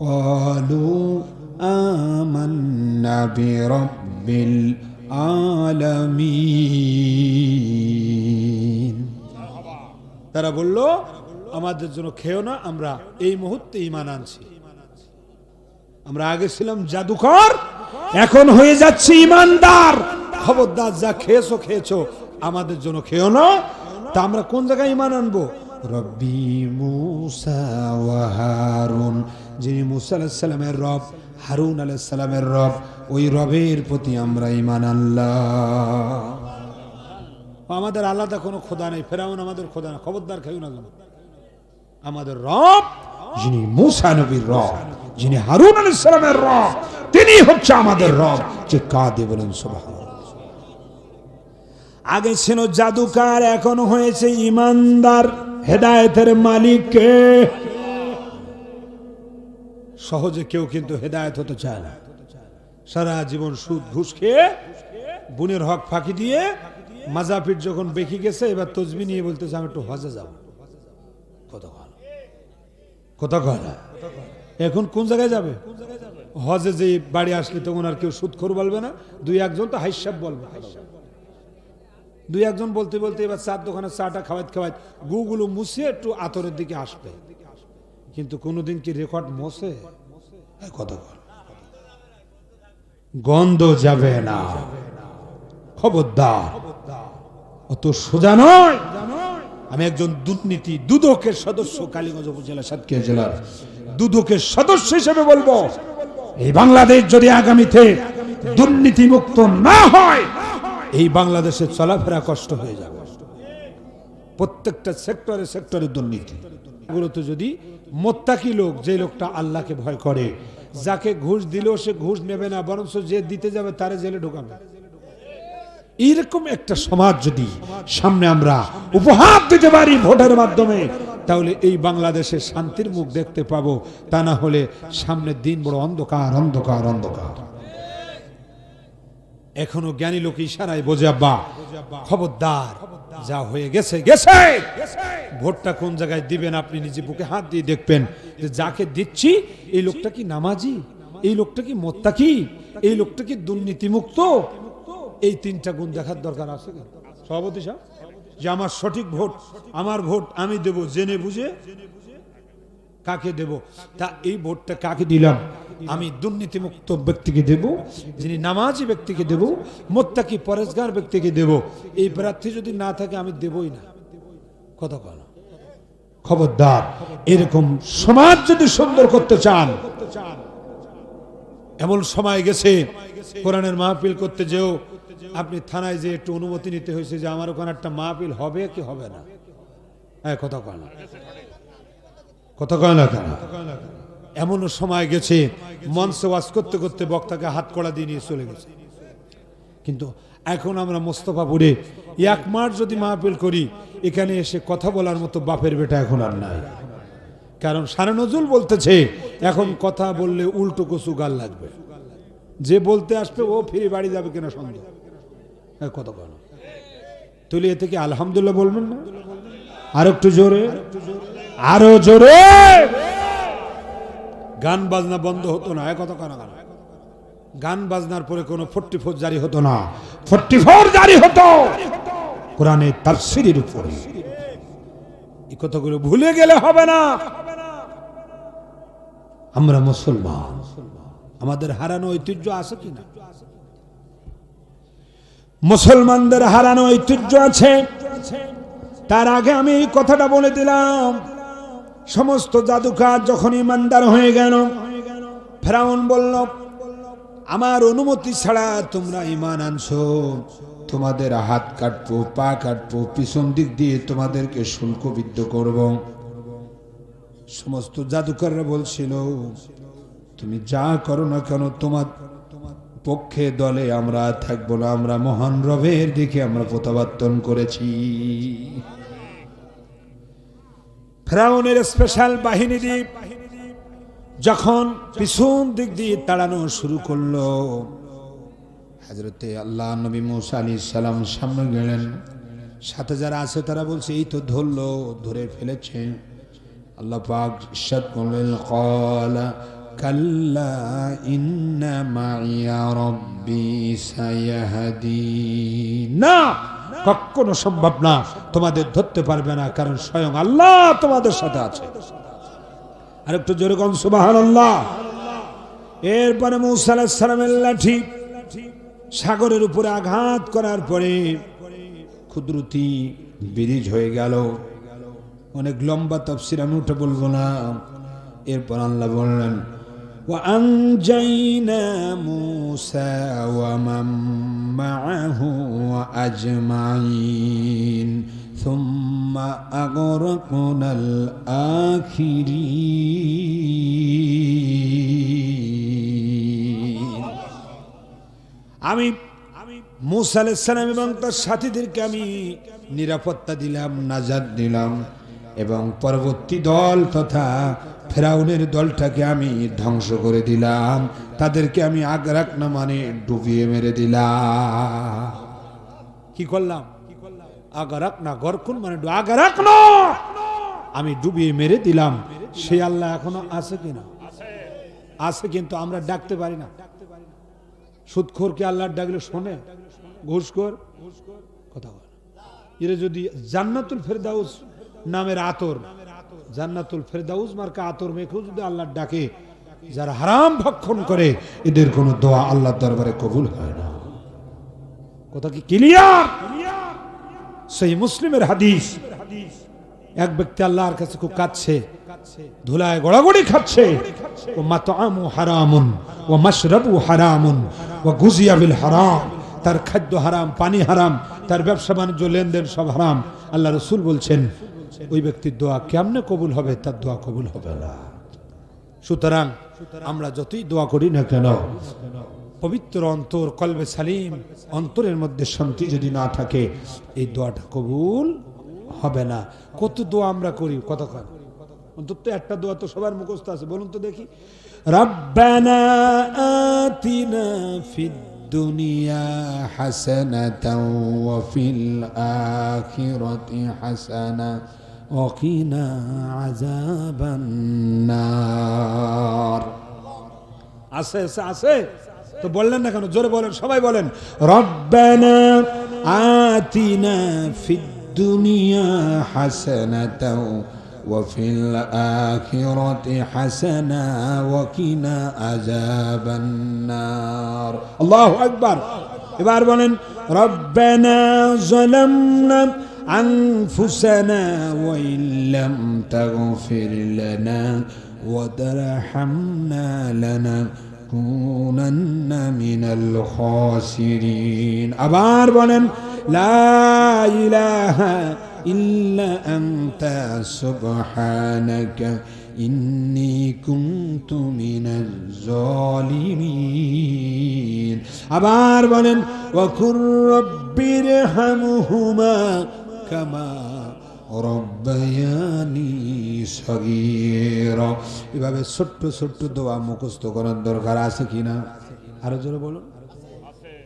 ক্বালু আমান্না বিরাব্বিল আলামিন। তারা বলল আমাদের জন্য খেও না, আমরা এই মুহূর্তে ঈমান আনছি। আমরা আগে ছিলাম জাদুকর, এখন হয়ে যাচ্ছে ঈমানদার। খবরদার, যা খেয়েছো খেয়েছো, আমাদের জন্য খেও না। তা আমরা কোন জায়গায় ঈমান আনবো? রব্বি মূসা ওয়া হারুন, যিনি মূসা আলাইহিস সালামের রব, হারুন আলাইহিস সালামের রব, ওই রবের প্রতি আমরা ঈমান আনলাম। আমাদের আলাদা কোনো খোদা নেই, ফেরাউন আমাদের খোদা না। খবরদার খেও না যেন। আমাদের রব যিনি মূসা নবীর রব, যিনি হারুন আলাইহিস সালামের রব, তিনি হচ্ছে আমাদের রব। যে কাঁদে বলেন সুবহানাল্লাহ। আগে ছিল জাদুকার, এখন হয়েছে ঈমানদার। হেদায়েতের মালিক কে? সহজে কেউ কিন্তু হেদায়েত হতে চায় না। সারা জীবন সুদ ঘুষ খেয়ে, বোনের হক ফাঁকি দিয়ে, মাজাপিট যখন বেঁকে গেছে, এবার তসবিহ নিয়ে বলতেছে আমি একটু হজে যাব। কত কথা। এখন কোন জায়গায় যাবে? হজে যে বাড়ি আসলে তখন আর কেউ সুদখোর বলবে না, দুই একজন তো হাইসাব বলবে। দুই একজন বলতে বলতে এবার চার দোকানে চাটা খাওয়াইত খাওয়াইত গুগুলো মুছে একটু আতরের দিকে আসবে, কিন্তু কোনোদিন কি রেকর্ড মোছে? কত গন্ধ যাবে না। খবরদার, অত সোজা নয়। আমি একজন দুর্নীতি দুদকের সদস্য, কালীগঞ্জ উপজেলা সাতক্ষীরা জেলার দুদকের সদস্য হিসেবে বলবো, এই বাংলাদেশ যদি আগামীতে দুর্নীতি মুক্ত না হয়, এই বাংলাদেশে চলাফেরা কষ্ট হয়ে যাবে। প্রত্যেকটা সেক্টরে সেক্টরে দুর্নীতি। এগুলোতে যদি মোত্তাকি লোক, যে লোকটা আল্লাহকে ভয় করে, যাকে ঘুষ দিলেও সে ঘুষ নেবে না, বরঞ্চ যে দিতে যাবে তারে জেলে ঢোকাবে, এইরকম একটা সমাজ যদি সামনে আমরা উপহার দিতে পারি ভোটের মাধ্যমে, তাহলে এই বাংলাদেশে শান্তির মুখ দেখতে পাবো। তা না হলে সামনের দিন বড় অন্ধকার অন্ধকার অন্ধকার। এখনো জ্ঞানী লোক ইশারায় বোঝে, আব্বা খবরদার, যা হয়ে গেছে গেছে। ভোটটা কোন জায়গায় দিবেন আপনি নিজে বুকে হাত দিয়ে দেখবেন যে যাকে দিচ্ছি এই লোকটা কি নামাজি, এই লোকটা কি মোত্তাকি, এই লোকটা কি দুর্নীতিমুক্ত। এই তিনটা গুণ দেখার দরকার আছে সভাপতি সাহেব, যে আমার সঠিক ভোট, আমার ভোট আমি দেব জেনে বুঝে। কাকে দেব? তা এই ভোটটা কাকে দিলাম? আমি দুর্নীতিমুক্ত ব্যক্তিকে দেব, যিনি নামাজি ব্যক্তিকে দেব, মোত্তাকি পরেজগার ব্যক্তিকে দেব। এই প্রার্থী যদি না থাকে আমি দেবই না। কথা বলো। খবরদার, এরকম সমাজ যদি সুন্দর করতে চান, এমন সময় গেছে কোরআনের মাহফিল করতে যেও আপনি থানায় যে একটু অনুমতি নিতে হয়েছে যে আমার ওখানে একটা মাহফিল হবে কি হবে না। হ্যাঁ, কথা কয় না, কথা কয় না কেন? এমনও সময় গেছে মঞ্চে ওয়াজ করতে করতে বক্তাকে হাত কড়া দিয়ে নিয়ে চলে গেছে। কিন্তু এখন আমরা মোস্তফাপুরে 1 মাস যদি মাহফিল করি, এখানে এসে কথা বলার মতো বাপের বেটা এখন আর নাই। কারণ সারে নজরুল বলতেছে এখন কথা বললে উল্টো কচু গাল লাগবে, যে বলতে আসবে ও ফিরে বাড়ি যাবে কিনা সন্দেহ। কত বলো তুলি, এ থেকে আলহামদুলিল্লাহ বলবেন না? আর একটু জোরে, আরো জোরে। গান বাজনা বন্ধ হতো না, কত কানা গান। গান বাজনার পরে কোনো 44 জারি হতো না, 44 জারি হতো কোরআনের তাফসীরের উপরে। এই কথাগুলো ভুলে গেলে হবে না। আমরা মুসলমান, আমাদের হারানো ঐতিহ্য আছে কিনা? মুসলমানদের হারানো ঐতিহ্য আছে। তার আগে আমি এই কথাটা বলে দিলাম, সমস্ত জাদুকার যখন ইমানদার হয়ে গেল, ফেরাউন বলল আমার অনুমতি ছাড়া তোমরা ঈমান আনছো, তোমাদের হাত কাটবো, পা কাটবো, পিছন দিক দিয়ে তোমাদেরকে শুল্কবিদ্ধ করব। সমস্ত জাদুকররা বলছিল তুমি যা করো না কেন তোমার পক্ষে দলে আমরা থাকবো না, আমরা মহান রবের দিকে আমরা প্রত্যাবর্তন করেছি। ফেরাউনের স্পেশাল বাহিনী দিয়ে যখন পিছন দিক দিয়ে তাড়ানো শুরু করলো, হযরতে আল্লাহ নবী মুসা আলাইহিস সালাম সামনে গেলেন, সাথে যারা আছে তারা বলছে এই তো ধরলো, ধরে ফেলেছে। আল্লাহ পাক ইরশাদ করলেন ক্বালা কাল্লা ইন্না মাইয়া রাব্বি সায়াহদিন, না কখনো সম্ভব না, তোমাদের ধরতে পারবে না, কারণ স্বয়ং আল্লাহ তোমাদের সাথে আছে। আর একটু জোরে কোন সুবহানাল্লাহ। এরপরে মুসা আলাইহিস সালামের লাঠি সাগরের উপরে আঘাত করার পরে ক্ষুদ্রতি ব্রিজ হয়ে গেল। অনেক লম্বা তাফসীর, আমি উঠে বলবো না। এরপর আল্লাহ বললেন وأنجينا موسى ومن معه أجمعين ثم أغرقنا الآخرين। আমি মুসা আলাইহিস সালাম এবং তার সাথীদেরকে আমি নিরাপত্তা দিলাম, নাজাত দিলাম, এবং পরবর্তী দল তথা ফেরাউনের দলটাকে আমি ধ্বংস করে দিলাম, তাদেরকে আমি আগরাক না মানে ডুবিয়ে মেরে দিলাম। কি করলাম? আগরাক না, গরকুন মানে আগরাক না, আমি ডুবিয়ে মেরে দিলাম। সেই আল্লাহ এখনো আছে কিনা? আছে, কিন্তু আমরা ডাকতে পারি না। সুদখোরকে আল্লাহর ডাকলে শোনে? ঘুষখোর কথা বলে। এরা যদি জান্নাতুল ফেরদাউস নামের আতর, জান্নাতুল ফেরদাউস মার্কা আতর মেখেও যদি আল্লাহর ডাকে, যারা হারাম ভক্ষণ করে এদের কোনো দোয়া আল্লাহর দরবারে কবুল হয় না। কথা কি ক্লিয়ার? সেই মুসলিমের হাদিস, এক ব্যক্তি আল্লাহর কাছে খুব কাঁদছে, ধুলায় গড়াগড়ি খাচ্ছে, ও মাতআমু হারামুন ও মাশরাবু হারামুন ও গুজিয়া বিল হারাম, তার খাদ্য হারাম, পানি হারাম, তার ব্যবসা বাণিজ্য লেনদেন সব হারাম। আল্লাহ রাসূল বলছেন ওই ব্যক্তির দোয়া কেমনে কবুল হবে? তার দোয়া কবুল হবে না। সুতরাং আমরা যতই দোয়া করি না কেন, পবিত্র অন্তর, কলবে সালিম, অন্তরের মধ্যে শান্তি যদি না থাকে, এই দোয়াটা কবুল হবে না। কত দোয়া আমরা করি, কতক্ষণ অন্তত একটা দোয়া তো সবার মুখস্থ আছে, বলুন তো দেখি। রব্বানা আতিনা ফিদ দুনিয়া হাসানাতাও ওয়া ফিল আখিরাতি হাসানা ওয়া কিনা আযাবান নার। আছে আছে আছে তো বললেন না কেন? জোরে বলেন, সবাই বলেন রব্বানা আতিনা ফিদ দুনিয়া হাসানাতাও ওয়া ফিল আখিরাতি হাসানা ওয়া কিনা আযাবান নার। আল্লাহু আকবার। এবার বলেন রব্বানা যালামনা আনফুসানা ওয়া ইল্লাম তাগফির লানা ওয়া তারহামনা লানাকুনান্না মিনাল খাসিরিন। আবার বলেন লা ইলাহা ইল্লা আনতা সুবহানাকা ইন্নী কুনতু মিনাজ জালিমিন। আবার বলেন ওয়া কুর রাব্বিরহামহুমা কামা রব্বায়ানি সগীরা। এভাবে ছোট্ট ছোট্ট দোয়া মুখস্থ করার দরকার আছে কিনা? আরো জোরে বলুন।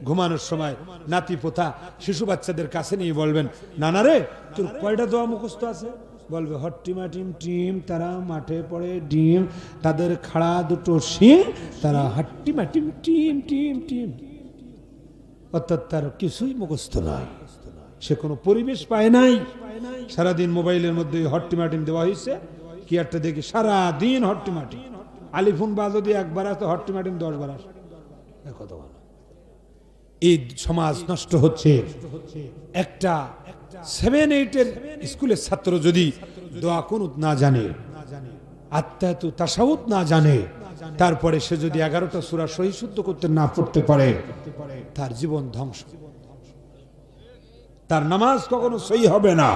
ঘুমানোর সময় নাতি পোতা শিশু বাচ্চাদের কাছে নিয়ে বলবেন, নানা রে তোর কয়টা দোয়া মুখস্থ আছে? বলবে হট্টিমা টিম টিম, তারা মাঠে পড়ে ডিম, তাদের খাড়া দুটো শিং, তারা হট্টিমা টিম টিম টিম টিম। অর্থাৎ তার কিছুই মুখস্থ নয়, সে কোনো পরিবেশ পায় নাই। সারাদিন মোবাইলের মধ্যে হট্টিমা টিম দেওয়া হয়েছে, কি একটা দেখি সারাদিন হট্টিমা টিম। আলিফুন বা যদি একবার আসে হট্টিমাটিম 10 বার আসে, কত ভালো। এই সমাজ নষ্ট হচ্ছে। একটা 7-8 স্কুলের ছাত্র যদি দোয়া কুনুত না জানে, আত্মাতু তাশাহুদ না জানে, তারপরে সে যদি 11টা সূরা সহি শুদ্ধ করতে না পড়তে পারে, তার জীবন ধ্বংস, তার নামাজ কখনো সহি হবে না।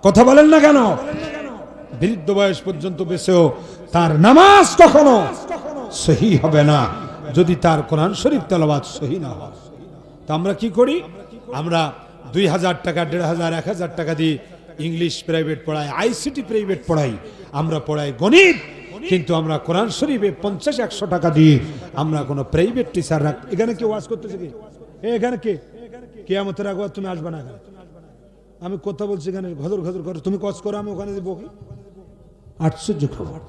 কথা বলেন না কেন? বৃদ্ধ বয়স পর্যন্ত বেঁচেও তার নামাজ কখনো সহি হবে না যদি তার কোরআন শরীফ তেলাওয়াত সহি না হয়। তো আমরা কি করি? আমরা 2000 টাকা, 1500, 1000 টাকা দিয়ে ইংলিশ প্রাইভেট পড়াই, আইসিটি প্রাইভেট পড়াই, আমরা পড়াই গণিত, কিন্তু আমরা কোরআন শরীফে 50-100 টাকা দিয়ে আমরা কোনো প্রাইভেট টিচার রাখ। এখানে কেউ ওয়াজ করতেছে কি? এখানে কে কিয়ামতের আগে তুমি আসবে না? এখানে আমি কথা বলছি, এখানে ঘদর ঘদর করো, তুমি কজ করো, আমি ওখানে বকি। আশ্চর্য খবর।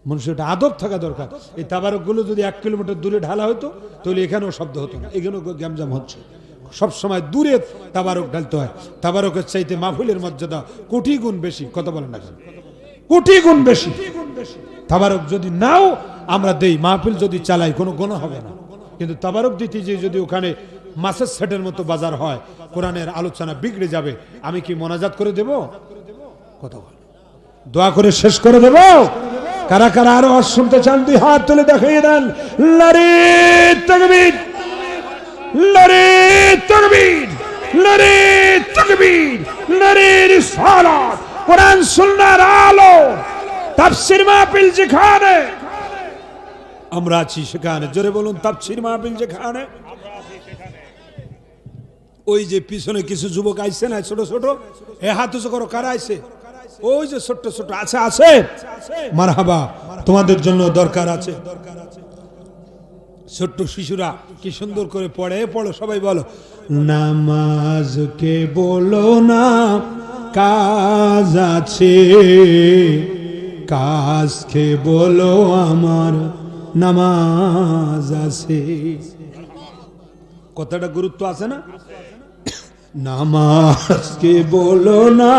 মানুষের একটা আদব থাকা দরকার। এই তাবারক গুলো যদি 1 কিলোমিটার দূরে ঢালা হতো তাহলে এখানেও শব্দ হতো না। এখানেও গ্যামজাম হচ্ছে। সব সময় দূরে তাবারক ঢালতে হয়। তাবারকের চাইতে মাহফিলের মর্যাদা কোটি গুণ বেশি। কথা বলেন না, কোটি গুণ বেশি। তাবারক যদি নাও আমরা দেই, মাহফিল যদি চালাই, কোনো গুনাহ হবে না। কিন্তু তাবারক দিতে যে যদি ওখানে মাছের সেটের মতো বাজার হয়, কোরআনের আলোচনা বিগড়ে যাবে। আমি কি মোনাজাত করে দেব? কথা বল, দোয়া করে শেষ করে দেব? কারা কারা আরো শুনতে চান 2 হাত তুলে দেখিয়ে দেন। নারে তাকবীর, নারে তাকবীর, নারে তাকবীর, নারে রিসালাত। কোরআন সুন্নাহর আলো, তাফসীর মাহফিল যেখানে আমরা আছি সেখানে, জোরে বলুন তাফসীর মাহফিল যেখানে। ওই যে পিছনে কিছু যুবক আইছে না, ছোট ছোট, এ হাত উঁচু করো, কারা আইছে? ওই যে ছোট ছোট আছে, আছে। মারহাবা, তোমাদের জন্য দরকার আছে। ছোট্ট শিশুরা কি সুন্দর করে পড়ে। পড়ো সবাই, বলো নামাজকে বলো না কাজ আছে, কাজকে বলো আমার নামাজ আছে। কথাটা গুরুত্ব আছে না? নামাজকে বলো না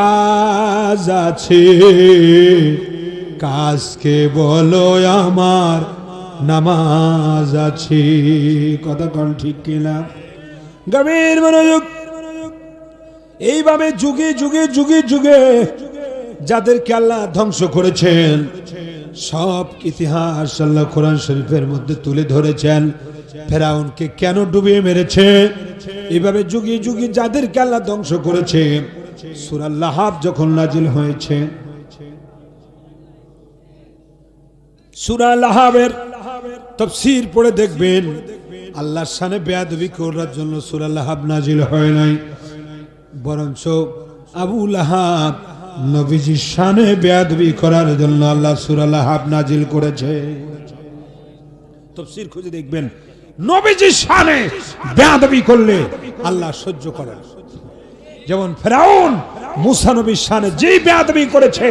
কাজ আছে, কাজকে বলো আমার নামাজ আছে। কথা কোন ঠিক কিনা? গভীর মনোযোগ। এইভাবে যুগে যুগে যুগে যুগে যাদেরকে আল্লাহ ধ্বংস করেছেন, সব ইতিহাস আল্লাহ কোরআন শরীফের মধ্যে তুলে ধরেছেন। ফেরাউনকে কেন ডুবিয়ে মেরেছে, এইভাবে যুগে যুগে যাদেরকে আল্লাহ ধ্বংস করেছে। সূরা লাহাব যখন নাজিল হয়েছে, সূরা লাহাবের তাফসীর পড়ে দেখবেন আল্লাহর শানে বেয়াদবি করার জন্য সূরা লাহাব নাজিল হয় নাই, বরঞ্চ আবু লাহাব নবীজির শানে বেয়াদবি করার জন্য আল্লাহ সূরা লাহাব নাজিল করেছে। তাফসীর খুঁজে দেখবেন, নবীজির শানে বেয়াদবি করলে আল্লাহ সহ্য করেন। যেমন ফেরাউন মুসা নবীর শানে যেই বেয়াদবি করেছে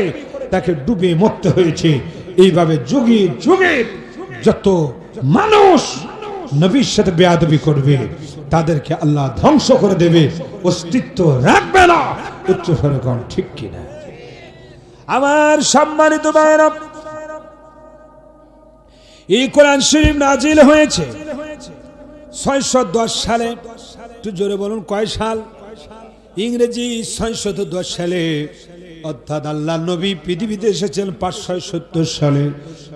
তাকে ডুবে মরতে হয়েছে। এইভাবে যুগে যুগে যত মানুষ নবীর সাথে বেয়াদবি করবে তাদেরকে আল্লাহ ধ্বংস করে দেবে, অস্তিত্ব রাখবে না। উচ্চ স্বরে কোন ঠিক কিনা? আমার সম্মানিত ভাইরা, এই কোরআন শরীফ নাজিল হয়েছে 610 সালে। একটু জোরে বলুন, কয় সাল? ইংরেজি 610 সালে, অর্থাৎ আল্লাহ নবী পৃথিবীতে এসেছেন 570 সালে।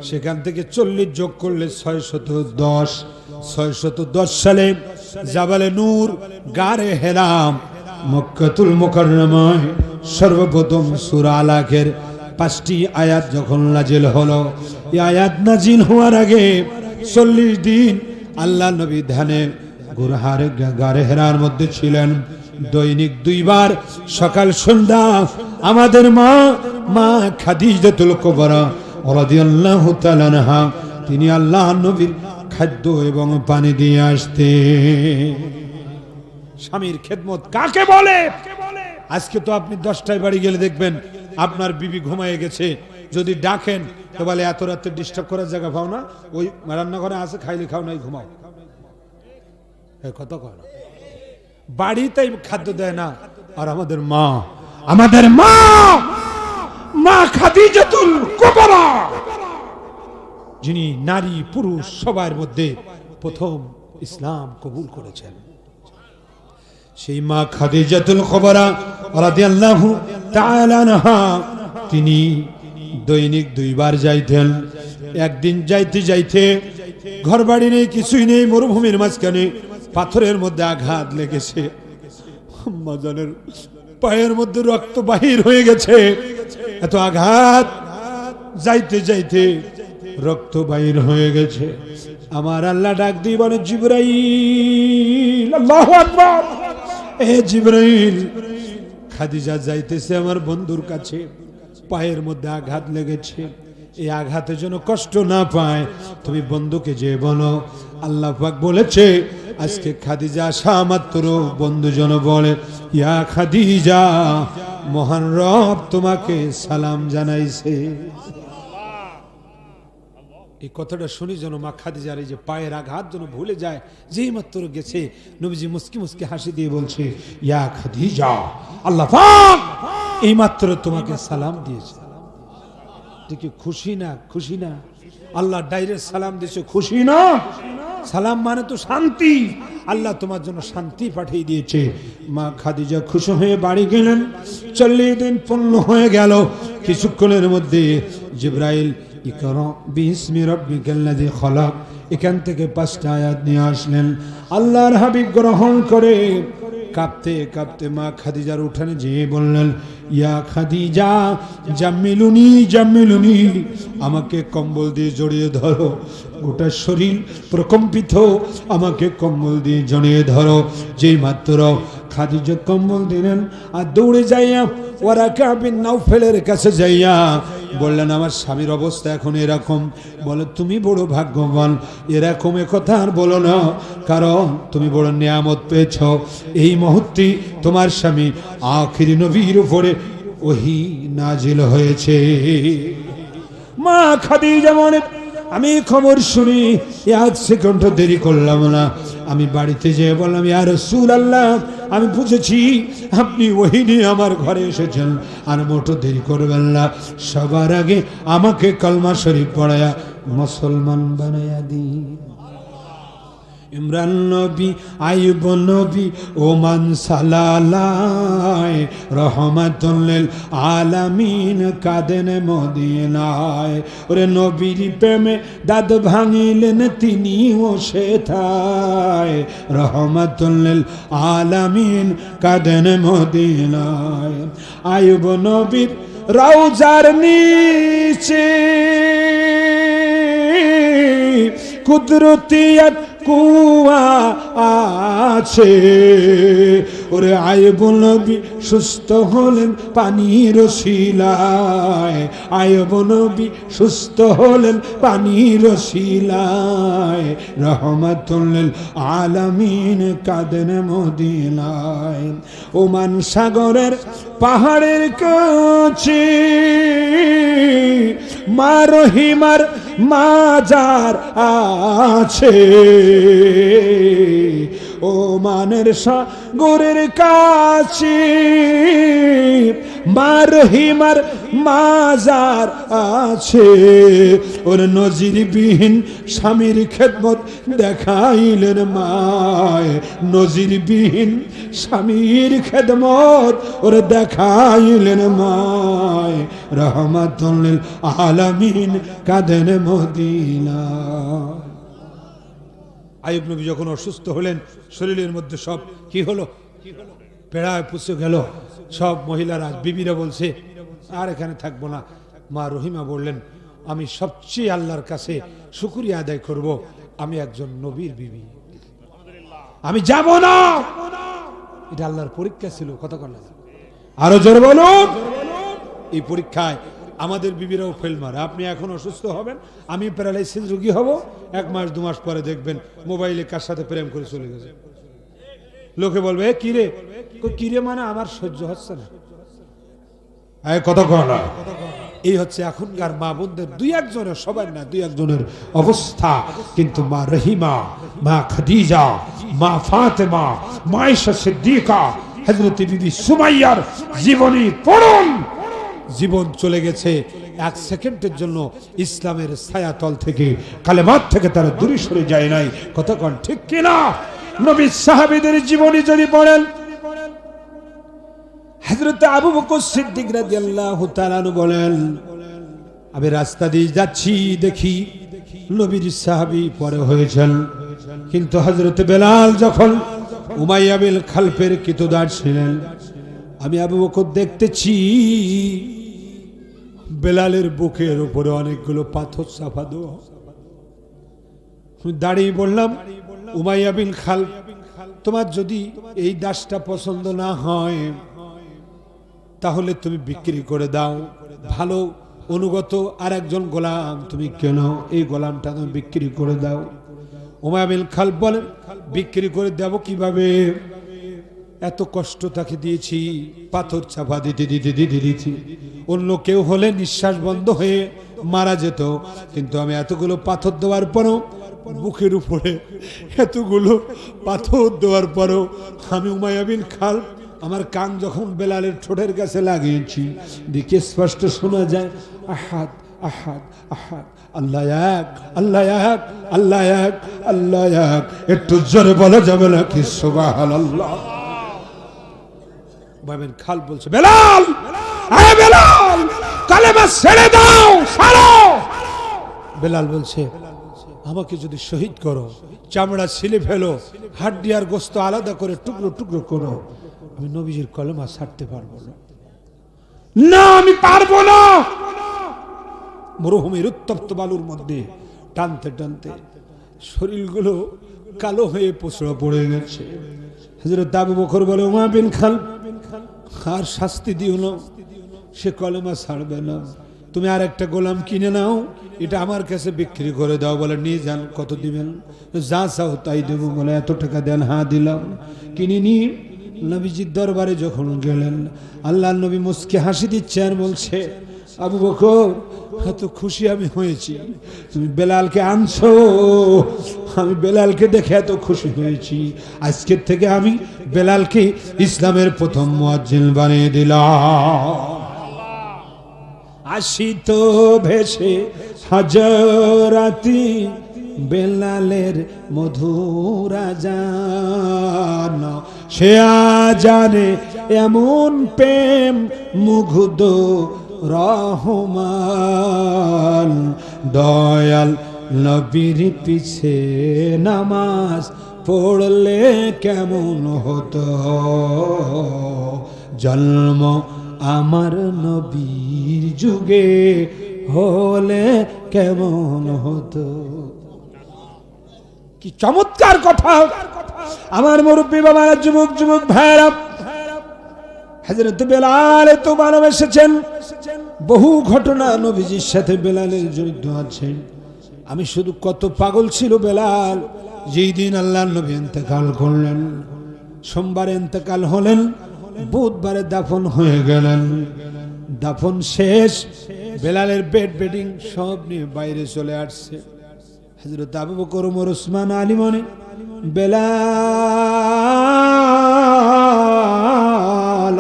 সেখান থেকে 40 যোগ করলে 610। 610 সালে জাবালে নূর, গারে হেরাম, মক্কাতুল মুকাররমায় সর্বপ্রথম সূরা আলাকের 5টি আয়াত যখন নাজিল হলো, এই আয়াত নাজিল হওয়ার আগে 40 দিন আল্লাহ নবী ধ্যানে গারে হেরার মধ্যে ছিলেন। দৈনিক 2 বার সকাল সন্ধ্যা আমাদের মা খাদিজাতুল কুবরা রাদিয়াল্লাহু তাআলা আনহা তিনি আল্লাহ নবীর খাদ্য এবং পানি দিয়ে আসতেন। স্বামীর খেদমত কাকে বলে? আজকে তো আপনি 10টায় বাড়ি গেলে দেখবেন আপনার বিবি ঘুমায় গেছে, যদি ডাকেন তো বলে এত রাতে ডিস্টার্ব করার জায়গা পাও না, ওই রান্নাঘরে আছে, খাইলে খাও নাই ঘুমাও। কত কয় না, বাড়িতেই খাদ্য দেয় না। আর আমাদের মা খাদিজাতুল কুবরা যিনি নারী পুরুষ সবার মধ্যে প্রথম ইসলাম কবুল করেছেন, সেই মা খাদিজাতুল কুবরা রাদিয়াল্লাহু তাআলা আনহা তিনি দৈনিক 2 বার যাইতেন। একদিন যাইতে যাইতে ঘর বাড়ি নেই, কিছুই নেই, মরুভূমির মাঝখানে পাথরের মধ্যে আঘাত লেগেছে। আম্মাজানের পায়ের মধ্যে রক্ত বাহির হয়ে গেছে, এত আঘাত, যাইতে যাইতে রক্ত বাহির হয়ে গেছে। আমার আল্লাহ ডাক দিয়ে বলে, জিবরাইল, আল্লাহু আকবার, এ জিবরাইল, খাদিজা যাইতেছে আমার বন্ধুর কাছে, পায়ের মধ্যে আঘাত লেগেছে, এই আঘাতে যেন কষ্ট না পায়, তুমি বন্ধুকে যে বলো। আল্লাহ পাক বলেছে, আজকে খাদিজা আসা মাত্র বন্ধু যেন বলে, ইয়া খাদিজা, মহান রব তোমাকে সালাম জানাইছে। এই কথাটা শুনি যেন মা খাদিজার এই যে পায়ের আঘাত যেন ভুলে যায়। যেই মাত্র গেছে, নবীজি মুস্কি মুস্কি হাসি দিয়ে বলছে, ইয়া খাদিজা, আল্লাহ পাক এই মাত্র তোমাকে সালাম দিয়েছে। দেখি খুশি না? খুশি না? আল্লাহ ডাইরেক্ট সালাম দিয়েছে, খুশি না? সালাম মানে তো শান্তি, আল্লাহ তোমার জন্য শান্তি পাঠিয়ে দিয়েছে। মা খাদিজা খুশি হয়ে বাড়ি গেলেন। 40 দিন পূর্ণ হয়ে গেল। কিছুক্ষণের মধ্যে জিবরাইল, ইকরা বিসমি রাব্বিকাল্লাযী খলাক, এখান থেকে 5টা আয়াত নিয়ে আসলেন। আল্লাহর হাবিব গ্রহণ করে কাঁপতে কাঁপতে মা খাদিজার উঠানে যেয়ে বললেন, ইয়া খাদিজা, জাম্মিলুনি জাম্মিলুনি, আমাকে কম্বল দিয়ে জড়িয়ে ধরো। গোটা শরীর প্রকম্পিত, আমাকে কম্বল দিয়ে জড়িয়ে ধরো। যেই মাত্র খাদিজা কম্বল দিলেন, আর দৌড়ে যাইয়া ওয়ারাকা বিন নাওফেলের কাছে যাইয়া বললেন, আমার স্বামীর অবস্থা এখন এরকম। বলে, তুমি বড় ভাগ্যবান, এরকম কথা আর বলো না, কারণ তুমি বড় নিয়ামত পেয়েছ। এই মুহূর্তে তোমার স্বামী আখিরি নবীর উপরে ওহী নাজিল হয়েছে। মা খাদিজা বলে, আমি খবর শুনি 1 সেকেন্ড দেরি করলাম না, আমি বাড়িতে যেয়ে বললাম, ইয়া রাসূলুল্লাহ, আমি বুঝেছি আপনি ওহী নিয়ে আমার ঘরে এসেছেন, আর মোটো দেরি করবেন না, সবার আগে আমাকে কলমা শরীফ পড়ায়া মুসলমান বানায়া দিন। ইমরান নবী, আইয়ুব নবী, ওমান সালালায়, রহমাতুল লিল আলামিন কাদেন মদিনায়। ওরে নবীর প্রেমে দাঁত ভাঙিলেন তিনি ও সেথায়, রহমাতুল লিল আলামিন কাদেন মদিনায়। আইয়ুব নবীর রওজার নিচে কুদরতিয়াত কুয়া আছে। ওরে আইয়ুব নবী সুস্থ হলেন পানির শিলায়, আইয়ুব নবী সুস্থ হলেন পানির শিলায়, রহমাতুল লিল আলামিন কাদেন মদিনায়। ওমান সাগরের পাহাড়ের কাছে মা রহিমার মাজার আছে। ওমানের সাগরের কাছে মা রহিমার মাজার আছে। ওর নজিরবিহীন স্বামীর খেদমত দেখাইলেন মায়, নজিরবিহীন স্বামীর খেদমত ওর দেখাইলেন মায়, রহমাতুল লিল আলামিন কাদেন মদিনা। আইয়ুব নবী যখন অসুস্থ হলেন, শরীরের মধ্যে সব কি হলো, পেড়ায় পুষে গেল। সব মহিলারা, বিবিরা বলছে, আর এখানে থাকবো না। মা রহিমা বললেন, আমি সবচেয়ে আল্লাহর কাছে শুকরিয়া আদায় করব, আমি একজন নবীর বিবি, আমি যাব না। এটা আল্লাহর পরীক্ষা ছিল। কথা বললেন, আরো জোরে বলুন। এই পরীক্ষায় আমাদের বিবিরাও ফেল মারে। আপনি এখন অসুস্থ হবেন, আমি প্যারালাইসিস রোগী হব, 1 মাস 2 মাস পরে দেখবেন মোবাইলে কার সাথে প্রেম করে চলে গেছে। লোকে বলবে, কিরে কিরে, মানে আমার সহ্য হচ্ছে না। কথা কয় না। এই হচ্ছে এখনকার মা বোনদের 2-1 জনের, সবার না, 2-1 জনের অবস্থা। কিন্তু মা রহিমা, মা খাদিজা, মা ফাতেমা, মা আয়েশা সিদ্দিকা, হযরত বিবি সুমাইয়ার জীবনী পড়ুন। জীবন চলে গেছে এক সেকেন্ডের জন্য ইসলামের ছায়াতল থেকে কালেমাত থেকে তারা দূরে সরে যায় নাই। কতক্ষণ ঠিক কিনা? নবী সাহাবীদের জীবনী যদি পড়েন, হযরত আবু বকর সিদ্দিক রাদিয়াল্লাহু তাআলা বলেন, আমি রাস্তা দিয়ে যাচ্ছি, দেখি নবীর সাহাবী পরে হয়েছেন, কিন্তু হযরত বেলাল যখন উমাইয়া বিন খালফের কিতদার ছিলেন, আমি আবু বকর দেখতেছি বেলালের বুকের উপরে অনেকগুলো পাথর চাপা দেওয়া। দাঁড়িয়ে বললাম, উমাইয়া বিন খালফ, তোমার যদি এই দাসটা পছন্দ না হয় তাহলে তুমি বিক্রি করে দাও, ভালো অনুগত আর একজন গোলাম তুমি কেন, এই গোলামটা তুমি বিক্রি করে দাও। উমাইয়া বিন খালফ বলেন, বিক্রি করে দেব কিভাবে? এত কষ্ট তাকে দিয়েছি, পাথর চাপা দিতে দিতে দিতে দিতে অন্য কেউ হলে নিঃশ্বাস বন্ধ হয়ে মারা যেত, কিন্তু আমি এতগুলো পাথর দেওয়ার পরও, বুকের উপরে এতগুলো পাথর দেওয়ার পরও আমি উমাইয়া বিন খালফ আমার কান যখন বেলালের ঠোঁটের কাছে লাগিয়েছি, দিকে স্পষ্ট শোনা যায়, আহাদ আহাদ আহাদ, আল্লাহ এক, আল্লাহ এক, আল্লাহ এক, আল্লাহ এক। একটু জোরে বলা যাবে না কি সুবহানাল্লাহ? উমাইয়া বিন খালফ বলছে, বেলাল, আরে বেলাল, কালেমা ছেড়ে দাও, ছাড়ো। বেলাল বলছে, আমাকে যদি শহীদ করো, চামড়া ছিলে ফেলো, হাড্ডি আর গোস্ত আলাদা করে টুকরো টুকরো করো, আমি নবীজির কলেমা ছাড়তে পারবো না। না, আমি পারবো না। মরুভূমির উত্তপ্ত বালুর মধ্যে টানতে টানতে শরীরগুলো কালো হয়ে পচড়া পড়ে গেছে। হযরত আবু বকর বলে, উমাইয়া বিন খালফ আর শাস্তি দিও না, সে কলেমা ছাড়বে না, তুমি আর একটা গোলাম কিনে নাও, এটা আমার কাছে বিক্রি করে দাও। বলে, নিয়ে যান, কত দিবেন? যা চাও তাই দেবো। বলে, এত টাকা দেন? হ্যাঁ দিলাম। কিনে নিয়ে নবীজির দরবারে যখন গেলেন, আল্লাহর নবী মুস্কি হাসি দিচ্ছে আর বলছে, আবু বকর, এত খুশি আমি হয়েছি, তুমি বেলালকে আনছো, আমি বেলালকে দেখে এত খুশি হয়েছি, আজকের থেকে আমি বেলালকে ইসলামের প্রথম মুয়াজ্জিন বানিয়ে দিলাম। আসিত ভেসে হাজরাতি বেলালের মধুর আযান, সে আজানে এমন প্রেম মুগ্ধ রহমান, দয়াল নবীর পিছে নামাজ পড়লে কেমন হতো, জন্ম আমার নবীর যুগে হলে কেমন হতো। কি চমৎকার কথা! আমার মুরব্বী বাবারা, যুবক যুবক ভাইরা, হযরত বেলাল তো ভালোবেসেছেন। বহু ঘটনা নবীজির সাথে বেলালের জড়িত আছে। আমি শুধু কত পাগল ছিল বেলাল, যেই দিন আল্লাহর নবী ইন্তেকাল করলেন, সোমবারে ইন্তেকাল হলেন, বুধবারে দাফন হয়ে গেলেন। দাফন শেষ, বেলালের বেডিং সব নিয়ে বাইরে চলে আসছে। হযরত আবু বকর, ওমর, ওসমান, আলী মনে, বেলাল,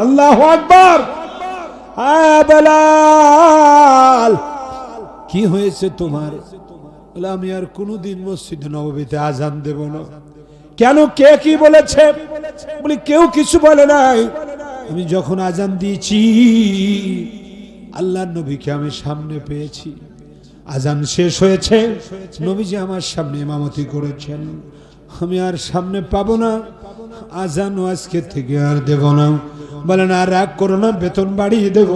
আল্লাহু আকবার, বেলাল কি হয়েছে তোমার? বলে, আমি আর কোনোদিন মসজিদে নববীতে আজান দেব না। কেন? কে কি বলেছে? বলি, কেউ কিছু বলে নাই। আমি যখন আজান দিয়েছি, আল্লাহর নবীকে আমি সামনে পেয়েছি, আজান শেষ হয়েছে, নবীজি আমার সামনে ইমামতি করেছেন, আমি আর সামনে পাবো না, আজানও আজকে থেকে আর দেব না। বলেন, আর রাগ করো না, বেতন বাড়িয়ে দেব।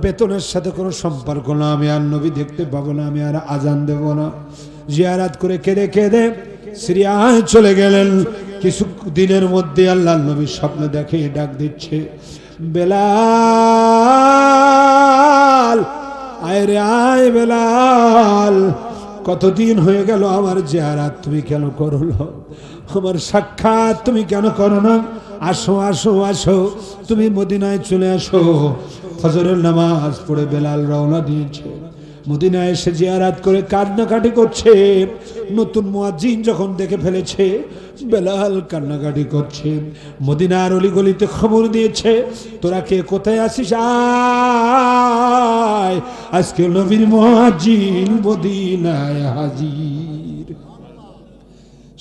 বেতনের সাথে কোনো সম্পর্ক না, আমি আর নবী দেখতে পাবো না, আমি আর আজান দেব না। জিয়ারাত করে কেঁদে কেঁদে সিরিয়ায় চলে গেলেন। কিছু দিনের মধ্যে আল্লাহর নবী স্বপ্নে দেখে ডাক দিচ্ছে, বেলাল, আয় রে আয় বেলাল, কতদিন হয়ে গেল আমার জিয়ারাত তুমি কেন করো না? আমার সাক্ষাৎ তুমি কেন করো না? আসো আসো আসো, তুমি মদিনায় চলে আসো। ফজরের নামাজ পড়ে বেলাল রওনা দিয়েছে। মদিনায় এসে জিয়ারাত করে কান্নাকাটি করছে। নতুন মুয়াজ্জিন যখন দেখে ফেলেছে, বেলাল কান্নাকাটি করছে। মদিনার অলিগলিতে খবর দিয়েছে, তোরা কে কোথায় আসিস, আয়, আজকে নবীর মুয়াজ্জিন মদিনায় হাজির।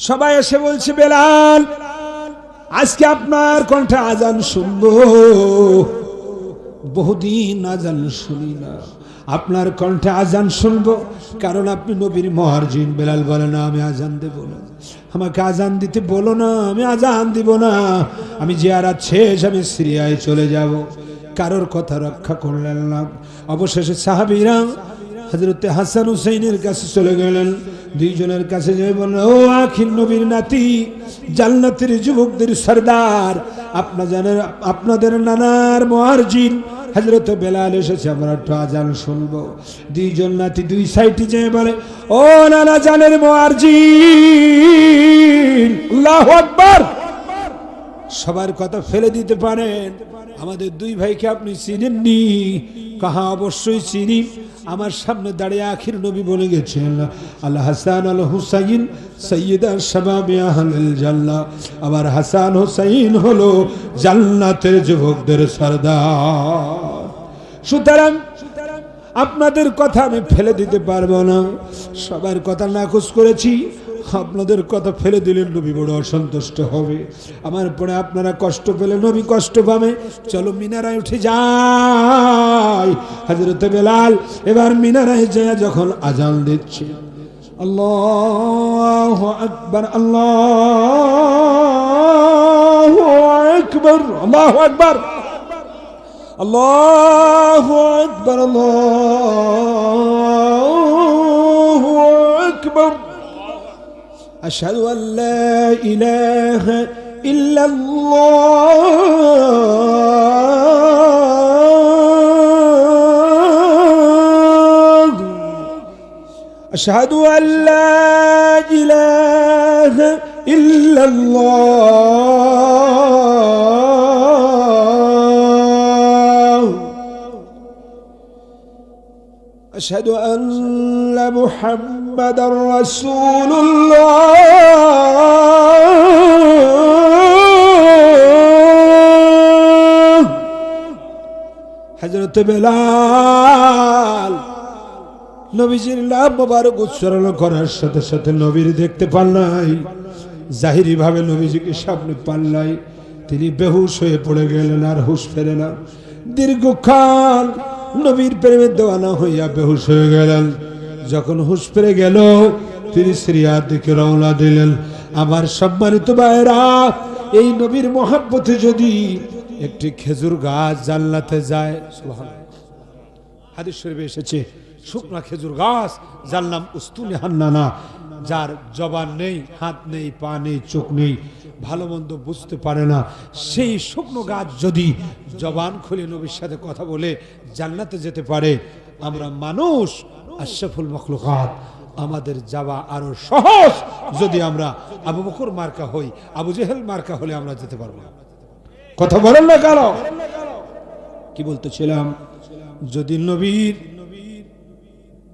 সবাই এসে বলছে, বেলাল, আজকে আপনার কণ্ঠে আজান শুনবো, বহুদিন আজান শুনি না, আপনার কণ্ঠে আজান শুনবো, কারণ আপনি নবীর মুয়াজ্জিন। বেলাল বলে, না, আমি আজান দেব না, আমাকে আজান দিতে বলো না, আমি আজান দিব না, আমি জিয়ারাত শেষ আমি সিরিয়ায় চলে যাব। কারোর কথা রক্ষা করলেন না। অবশেষে সাহাবীরা হযরতে হাসান হুসাইনের কাছে চলে গেলেন। দুইজনের কাছে যেয়ে বললেন, ও আখির নবীর নাতি, জান্নাতের যুবকদের সরদার, আপনাদের নানার মুয়াজ্জিন হযরত বেলাল এসেছে, আমরা একটু আজান শুনবো। দুইজন নাতি দুই সাইডে যেয়ে বলে, ও নানা জানের মুয়াজ্জিন, আল্লাহু আকবার। সবার কথা ফেলে দিতে পারেন, আমাদের দুই ভাইকে আপনি চিনেননি? কাহা, অবশ্যই চিনি, আমার সামনে দাঁড়িয়ে আখির নবী বলে গেছেন, আল হাসান আল হুসাইন সাইয়্যিদা শাবাবি আহলিল জান্নাহ। আবার হাসান হুসাইন হলো জান্নাতের যুবকদের সরদার। সুতরাং আপনাদের কথা আমি ফেলে দিতে পারবো না, সবার কথা নাকচ করেছি, আপনাদের কথা ফেলে দিলেন নবী বড় অসন্তুষ্ট হবে, আমার পরে আপনারা কষ্ট পেলে নবী কষ্ট পাবে। চলো মিনারায় উঠে যাই। হযরত বেলাল এবার মিনারায় যায়, যখন আজান দিচ্ছে, আল্লাহু আকবার, আল্লাহু আকবার, আল্লাহু আকবার, আল্লাহু আকবার, আল্লাহু আকবার, أشهد أن لا إله إلا الله، أشهد أن لا إله إلا الله، أشهد أن محمد رسول الله، হযরত বেলাল নবীজির নাম মোবারক উচ্চারণ করার সাথে সাথে নবীর দেখতে পান নাই, জাহিরি ভাবে নবীজিকে সামনে পান নাই, তিনি বেহুশ হয়ে পড়ে গেলেন, আর হুঁশ ফেরে না। দীর্ঘকাল নবীর প্রেমে দেওয়ানা হইয়া বেহুশ হয়ে গেলেন। যখন হুঁশ ফিরে গেল, তিনি সিরিয়ার দিকে রওনা দিলেন। আমার সম্মানিত ভাইরা, এই নবীর মহব্বতে যদি একটি খেজুর গাছ জান্নাতে যায়, সুবহানাল্লাহ, হাদিস শরীফে এসেছে, শুকনা খেজুর গাছ যার নাম উস্তুনে হান্নানা, যার জবান নেই, হাত নেই, পা নেই, চোখ নেই, ভালো মন্দ বুঝতে পারে না, সেই শুকনো গাছ যদি জবান খুলে নবীর সাথে কথা বলে জান্নাতে যেতে পারে, আমরা মানুষ আশরাফুল মাখলুকাত, আমাদের যাওয়া আরো সহজ। যদি আমরা আবু বকর মার্কা হই, আবু জেহেল মার্কা হলে আমরা যেতে পারবো না। কথা বলেন না কেন? কি বলতেছিলাম, যদি নবীর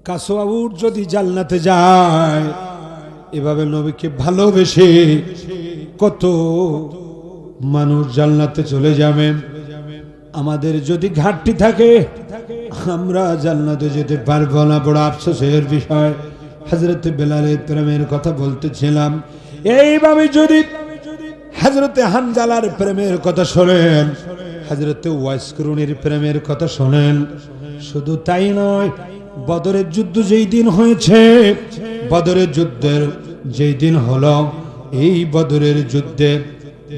কাসওয়াউট যদি জান্নাতে যায়, এভাবে নবীকে ভালোবেসে কত মানুষ জান্নাতে চলে যাবেন। আমাদের যদি ঘাটতি থাকে, আমরা জান্নাতে যেতে পারবো না, বড় আফসোসের বিষয়। হযরত বেলালের প্রেমের কথা বলতেছিলাম। এইভাবে যদি হযরতে হানজালার প্রেমের কথা শোনেন, হযরতে ওয়াইস করুনির প্রেমের কথা শোনেন, শুধু তাই নয়, বদরের যুদ্ধ যেই দিন হয়েছে, বদরের যুদ্ধের যেই দিন হলো, এই বদরের যুদ্ধে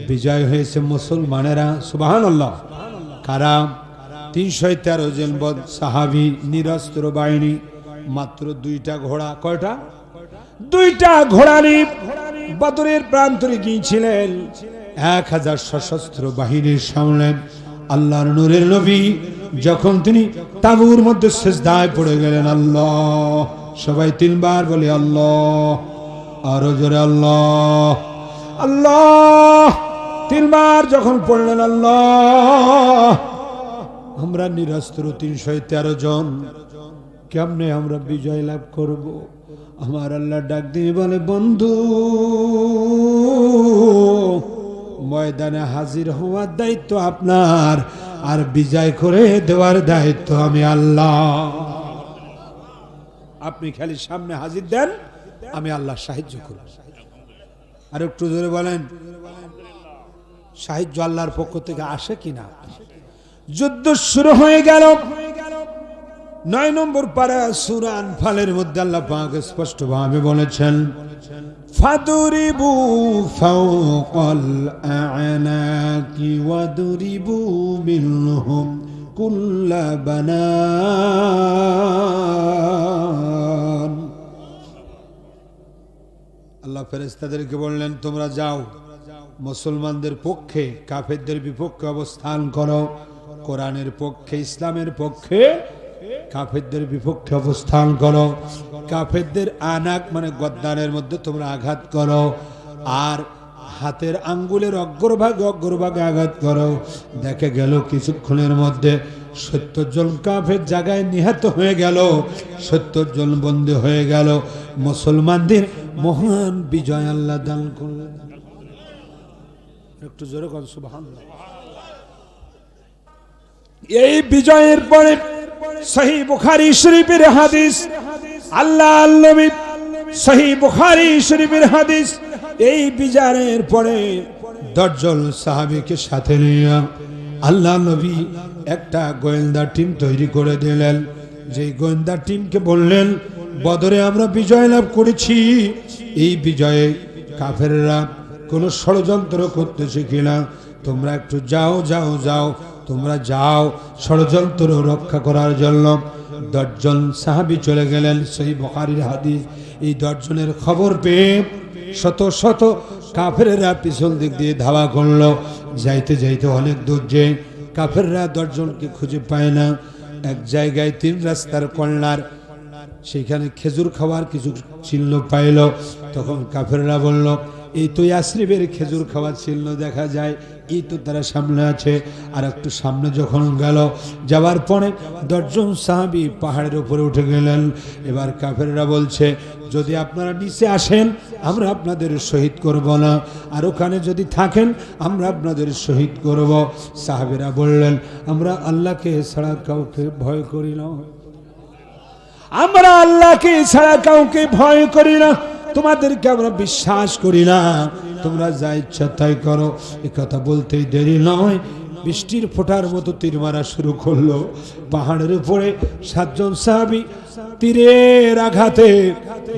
বিজয় হয়েছে মুসলমানেরা, সুবহানাল্লাহ। কারা? 313 জন সাহাবী, নিরস্ত্র বাহিনী, মাত্র 2টা ঘোড়া। কয়টা? 2টা ঘোড়া নিয়ে বদরের প্রান্তরে গিয়েছিলেন। 1000 সশস্ত্র বাহিনীর সামনে আল্লাহর নূরের নবী যখন তিনি তাঁবুর মধ্যে সিজদায় পড়ে গেলেন, আল্লাহ, সবাই 3 বার বলে আল্লাহ, আরো জোরে আল্লাহ, আল্লাহ, 3 বার যখন পড়লেন আল্লাহ, আমরা নিরস্ত্র 313 জন কেমনে আমরা বিজয় লাভ করব? আমার আল্লাহ ডাক দিয়ে বলে, বন্ধু ময়দানে হাজির হওয়ার দায়িত্ব আপনার, আর বিজয় করে দেওয়ার দায়িত্ব আমি আল্লাহ। আপনি খালি সামনে হাজির দেন, আমি আল্লাহ সাহায্য করব। আর একটু জোরে বলেন, সাহায্য আল্লাহর পক্ষ থেকে আসে কিনা? যুদ্ধ শুরু হয়ে গেল। 9 নম্বর পারা সূরা আনফালের মধ্যে আল্লাহ পাক স্পষ্টভাবে বলেছেন, ফাদুরিবু ফাওকাল আ'নাকি ওয়াদুরিবু মিনহুম কুল্লা বানান। আল্লাহ ফেরেশতাদেরকে বললেন, তোমরা যাও মুসলমানদের পক্ষে কাফেরদের বিপক্ষে অবস্থান করো, কোরআনের পক্ষে ইসলামের পক্ষে কাফেরদের বিপক্ষে অবস্থান করো। কাফেরদের আনাক মানে গদ্দানের মধ্যে তোমরা আঘাত করো, আর হাতের আঙ্গুলের অগ্রভাগে আঘাত করো। দেখে গেল কিছুক্ষণের মধ্যে 70 জন কাফের জায়গায় নিহত হয়ে গেল, 70 জন বন্দী হয়ে গেল। মুসলমানদের মহান বিজয় আল্লাহ দান করলেন। একটু জোরে বল সুবহানাল্লাহ। এই বিজয়ের পরে সহিহ বুখারী শরীফের হাদিস, আল্লাহর নবী সহিহ বুখারী শরীফের হাদিস, এই বিজয়ের পরে 10 জন সাহাবীকে সাথে নিয়ে আল্লাহ নবী একটা গোয়েন্দা টিম তৈরি করে দিলেন। যে গোয়েন্দা টিমকে বললেন, বদরে আমরা বিজয় লাভ করেছি, এই বিজয়ে কাফেররা কোন ষড়যন্ত্র করতেছে কিনা তোমরা একটু যাও যাও যাও, তোমরা যাও ষড়যন্ত্র রক্ষা করার জন্য। 10 জন সাহাবী চলে গেলেন। সহিহ বুখারীর হাদিস। এই 10 জনের খবর পেয়ে শত শত কাফেররা পিছন দিক দিয়ে ধাওয়া করলো। যাইতে যাইতে অনেক দূর যে কাফেররা 10 জনকে খুঁজে পায় না। এক জায়গায় 3 রাস্তার কর্নার, সেখানে খেজুর খাওয়ার কিছু চিহ্ন পাইল। তখন কাফেররা বলল, এই তো ইয়াসরিবের খেজুর খাওয়ার চিহ্ন দেখা যায়, এই তো তারা সামনে আছে। আর একটু সামনে যখন গেল, যাওয়ার পরে 10 জন সাহাবী পাহাড়ের উপরে উঠে গেলেন। এবার কাফেররা বলছে, যদি আপনারা নিচে আসেন আমরা আপনাদের শহীদ করব না, আর ওখানে যদি থাকেন আমরা আপনাদের শহীদ করব। সাহাবীরা বললেন, আমরা আল্লাহকে ছাড়া কাউকে ভয় করি না, আমরা আল্লাহকে ছাড়া কাউকে ভয় করি না, তোমাদেরকে আমরা বিশ্বাস করি না, তোমরা যা ইচ্ছা তাই করো। এই কথা বলতেই দেরি নয়, বৃষ্টির ফোঁটার মতো তীর মারা শুরু করলো। পাহাড়ের উপরে 7 জন সাহাবী তীরের আঘাতে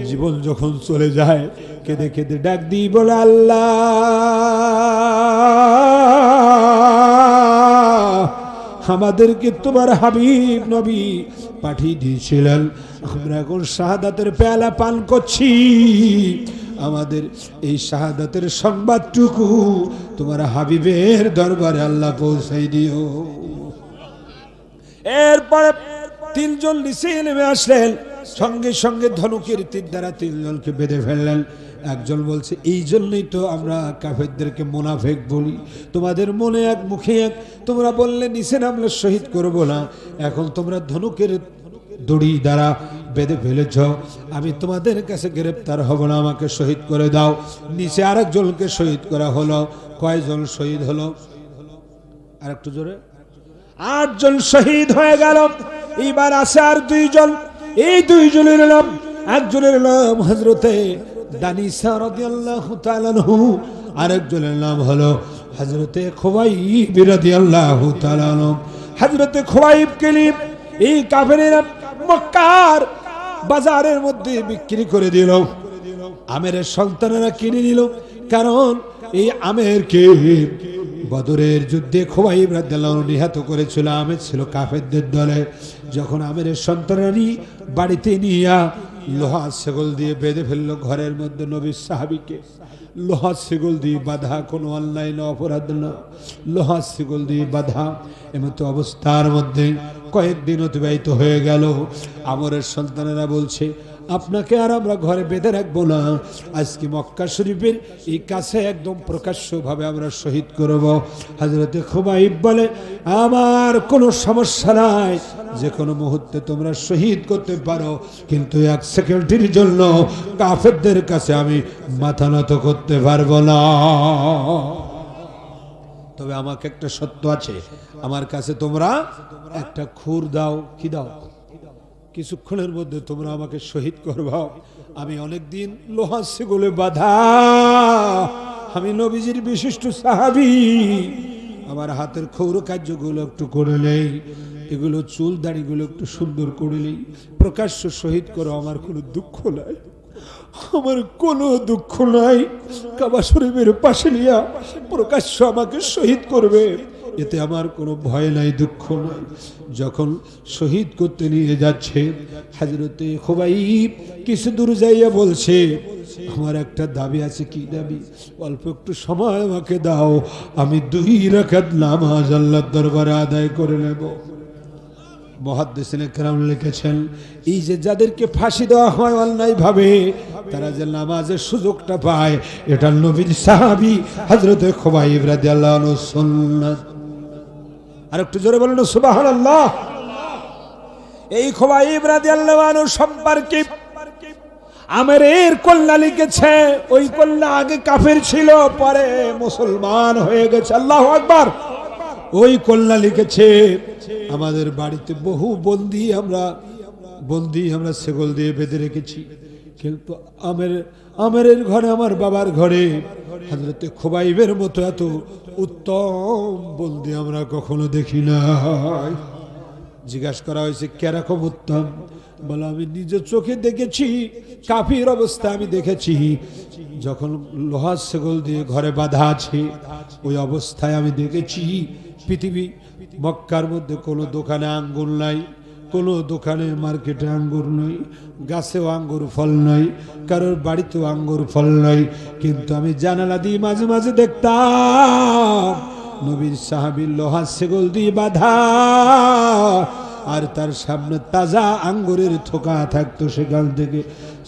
জীবন যখন চলে যায়, কেঁদে কেঁদে ডাক দিয়ে বলে, আল্লাহ আমাদেরকে তোমার হাবিব নবী পাঠিয়ে দিয়েছিলেন, আমরা এখন শাহাদাতের পেয়ালা পান করছি, আমাদের এই শাহাদাতের সংবাদটুকু তোমার হাবিবের দরবারে আল্লাহ পৌঁছাই দিও। এরপরে 3 জন নিচে নেমে আসলেন, সঙ্গে সঙ্গে ধনুকের তীর দ্বারা 3 জনকে বেঁধে ফেললেন। একজন বলছে, এই জন্যই তো আমরা কাফেরদেরকে মুনাফিক বলি, তোমাদের মনে এক মুখে এক, তোমরা বললে নিচে নামলে শহীদ করব না, এখন তোমরা ধনুকের দড়ি দ্বারা বেঁধে ফেলেছ, আমি তোমাদের কাছে গ্রেপ্তার হব না, আমাকে শহীদ করে দাও। নিচে আরেকজনকে শহীদ করা হলো। কয়জন শহীদ হলো? আর একটু জোরে। 8 জন শহীদ হয়ে গেল। এবার আছে আর 2 জন। এই 2 জনের নাম, একজনের নাম হযরতে দানিসা রাদিয়াল্লাহু তাআলা আনহু, আরেকজনের নাম হলো হযরতে খুবাইব রাদিয়াল্লাহু তাআলা আনহু। হযরতে খুবাইব কেলিম এই কাফেরেরা মক্কার বাজারের মধ্যে বিক্রি করে দিল, আমেরের সন্তানেরা কিনে নিল। কারণ এই আমেরকে বদরের যুদ্ধে খুবাইব রাদিয়াল্লাহু আনহু নিহত করেছিল। আমের ছিল কাফেরদের দলে। যখন আমেরের সন্তানেরা বাড়িতে নিয়ে লোহা সেগল দিয়ে বেঁধে ফেললো ঘরের মধ্যে নবীর সাহাবীকে, লোহা সেগল দিয়ে বাঁধা, কোনো অন্যায় না অপরাধ না, লোহা সেগল দিয়ে বাঁধা। এমতো অবস্থার মধ্যে কয়েকদিন অতিবাহিত হয়ে গেল। আমরের সন্তানেরা বলছে, আপনাকে আর আমরা ঘরে বেঁধে রাখবো না। আজকে মক্কা শরীফের এই কাছে একদম প্রকাশ্যভাবে আমরা শহীদ করব। হযরতে খুবাইব বলে, আমার কোনো সমস্যা নাই, যে কোনো মুহূর্তে তোমরা শহীদ করতে পারো, কিন্তু এক সেকেন্ডের জন্য কাফেরদের কাছে আমি মাথা নত করতে পারবো না। তবে আমাকে একটা সত্য আছে, আমার কাছে তোমরা একটা খুর দাও। কি দাও? কিছুক্ষণের মধ্যে তোমরা আমাকে শহীদ করবা। আমি অনেকদিন লোহা সেগুলে বাঁধা, আমি নবীজির বিশিষ্ট সাহাবী, আমার হাতের ক্ষৌর কার্যগুলো একটু করে নেই, এগুলো চুল দাড়িগুলো একটু সুন্দর করে নেই, প্রকাশ্য শহীদ করো, আমার কোনো দুঃখ নাই, আমার কোনো দুঃখ নাই। কাবা শরীফের পাশে নিয়ে প্রকাশ্য আমাকে শহীদ করবে, এতে আমার কোনো ভয় নাই, দুঃখ নাই। যখন শহীদ করতে নিয়ে যাচ্ছে, হযরতে খুবাইব কিছু দূর যাইয়া বলছে, আমার একটা দাবি আছে। কি দাবি? অল্প একটু সময় আমাকে দাও, আমি 2 রাকাত নামাজ আল্লাহর দরবারে আদায় করে নেব। মুহাদ্দিসিনে কেরাম লিখেছেন, এই যে যাদেরকে ফাঁসি দেওয়া হয় অন্যায় ভাবে, তারা যে নামাজের সুযোগটা পায়, এটা নবীর সাহাবী হযরতে খুবাইব রাদিয়াল্লাহু আনহু সুন্নাত। আর একটু জোরে বলুন সুবহানাল্লাহ। এই খুবাইব রাদিয়াল্লাহু আনহু সম্পর্কে আমেরের কল্লা লিখেছে, ওই কল্লা আগে কাফের ছিল, পরে মুসলমান হয়ে গেছে। আল্লাহু আকবার। ওই কল্লা লিখেছে, আমাদের বাড়িতে বহু বন্দী আমরা সেগল দিয়ে বেঁধে রেখেছি, কিন্তু আমেরের ঘরে, আমার বাবার ঘরে হযরতে খুবাইবের মতো এত উত্তম বন্দী আমরা কখনো দেখি নাই। জিজ্ঞাসা করা হয়েছে, কেরকম উত্তম? বলে, আমি নিজের চোখে দেখেছি, কাফির অবস্থা আমি দেখেছি, যখন লোহার সেগল দিয়ে ঘরে বাঁধা আছে, ওই অবস্থায় আমি দেখেছি। পৃথিবী মক্কার মধ্যে কোনো দোকানে আঙ্গুর নাই, কোনো দোকানে মার্কেটে আঙ্গুর নই, গাছেও আঙ্গুর ফল নাই, কারোর বাড়িতেও আঙ্গুর ফল নাই, কিন্তু আমি জানালা দিয়ে মাঝে মাঝে দেখতাম নবীর সাহাবীর লোহার সেগল দিয়ে বাঁধা, আর তার সামনে তাজা আঙ্গুরের থোকা থাকতো, সেখান থেকে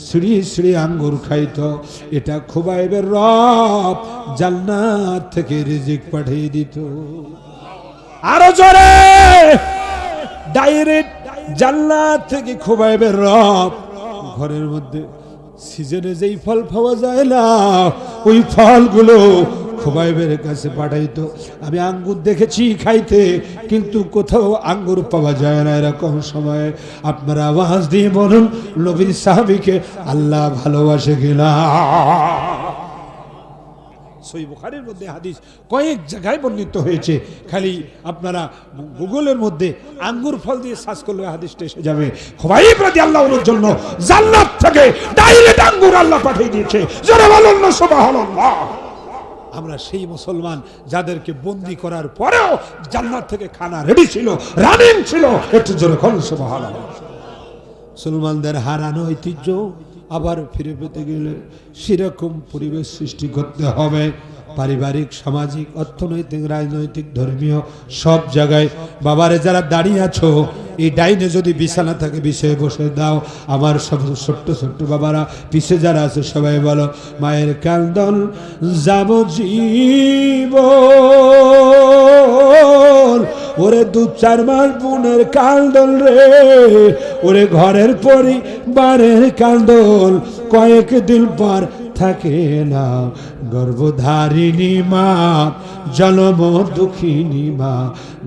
সিঁড়ি সিঁড়ি আঙ্গুর খাইতো। এটা খুবাইবের রব জান্নাত থেকে রিজিক পাঠিয়ে দিত। আরো জোরে, ডাইরেক্ট জান্নাত থেকে খুবাইবের রব ঘরের মধ্যে সিজনে যেই ফল পাওয়া যায় না, ওই ফলগুলো খুবাইবের কাছে পাঠাইতো। আমি আঙ্গুর দেখেছি খাইতে, কিন্তু কোথাও আঙ্গুর পাওয়া যায় না। এরকম সময় আপনারা আওয়াজ দিয়ে বলুন, নবীর সাহাবীকে আল্লাহ ভালোবাসে কিনা? সহিহ বুখারীর মধ্যে হাদিস কয়েক জায়গায় বর্ণিত হয়েছে, খালি আপনারা গুগলের মধ্যে আঙ্গুর ফল দিয়ে সার্চ করলে হাদিসটা এসে যাবে। খুবাইব রাদিয়াল্লাহু আনহুর জন্য জান্নাত থেকে ডাইরেক্ট আঙ্গুর আল্লাহ পাঠিয়ে দিয়েছে। জোরে বলুন না সুবহানাল্লাহ। আমরা সেই মুসলমান যাদেরকে বন্দী করার পরেও জান্নাত থেকে খানা রেডি ছিল, রানিং ছিল। একটু জোরে বলুন সুবহানাল্লাহ। মুসলমানদের হারানো ঐতিহ্য আবার ফিরে পেতে গেলে সেরকম পরিবেশ সৃষ্টি করতে হবে। পারিবারিক, সামাজিক, অর্থনৈতিক, রাজনৈতিক, ধর্মীয় সব জায়গায় বাবারে যারা দাঁড়িয়ে আছো, এই ডাইনে যদি বিছানা থাকে বিছায় বসে দাও। আমার সব ছোট্ট ছোট্ট বাবারা পিছে যারা আছে সবাই বলো, মায়ের কান্দন যাবজ্জীবন, ওরে 2-4 মাস বোনের কান্দন রে, ওরে ঘরের পরিবারের কান্দন, কয়েকদিন পর থাকে না। গর্ভধারিণী মা, জন্ম দুঃখিনী মা,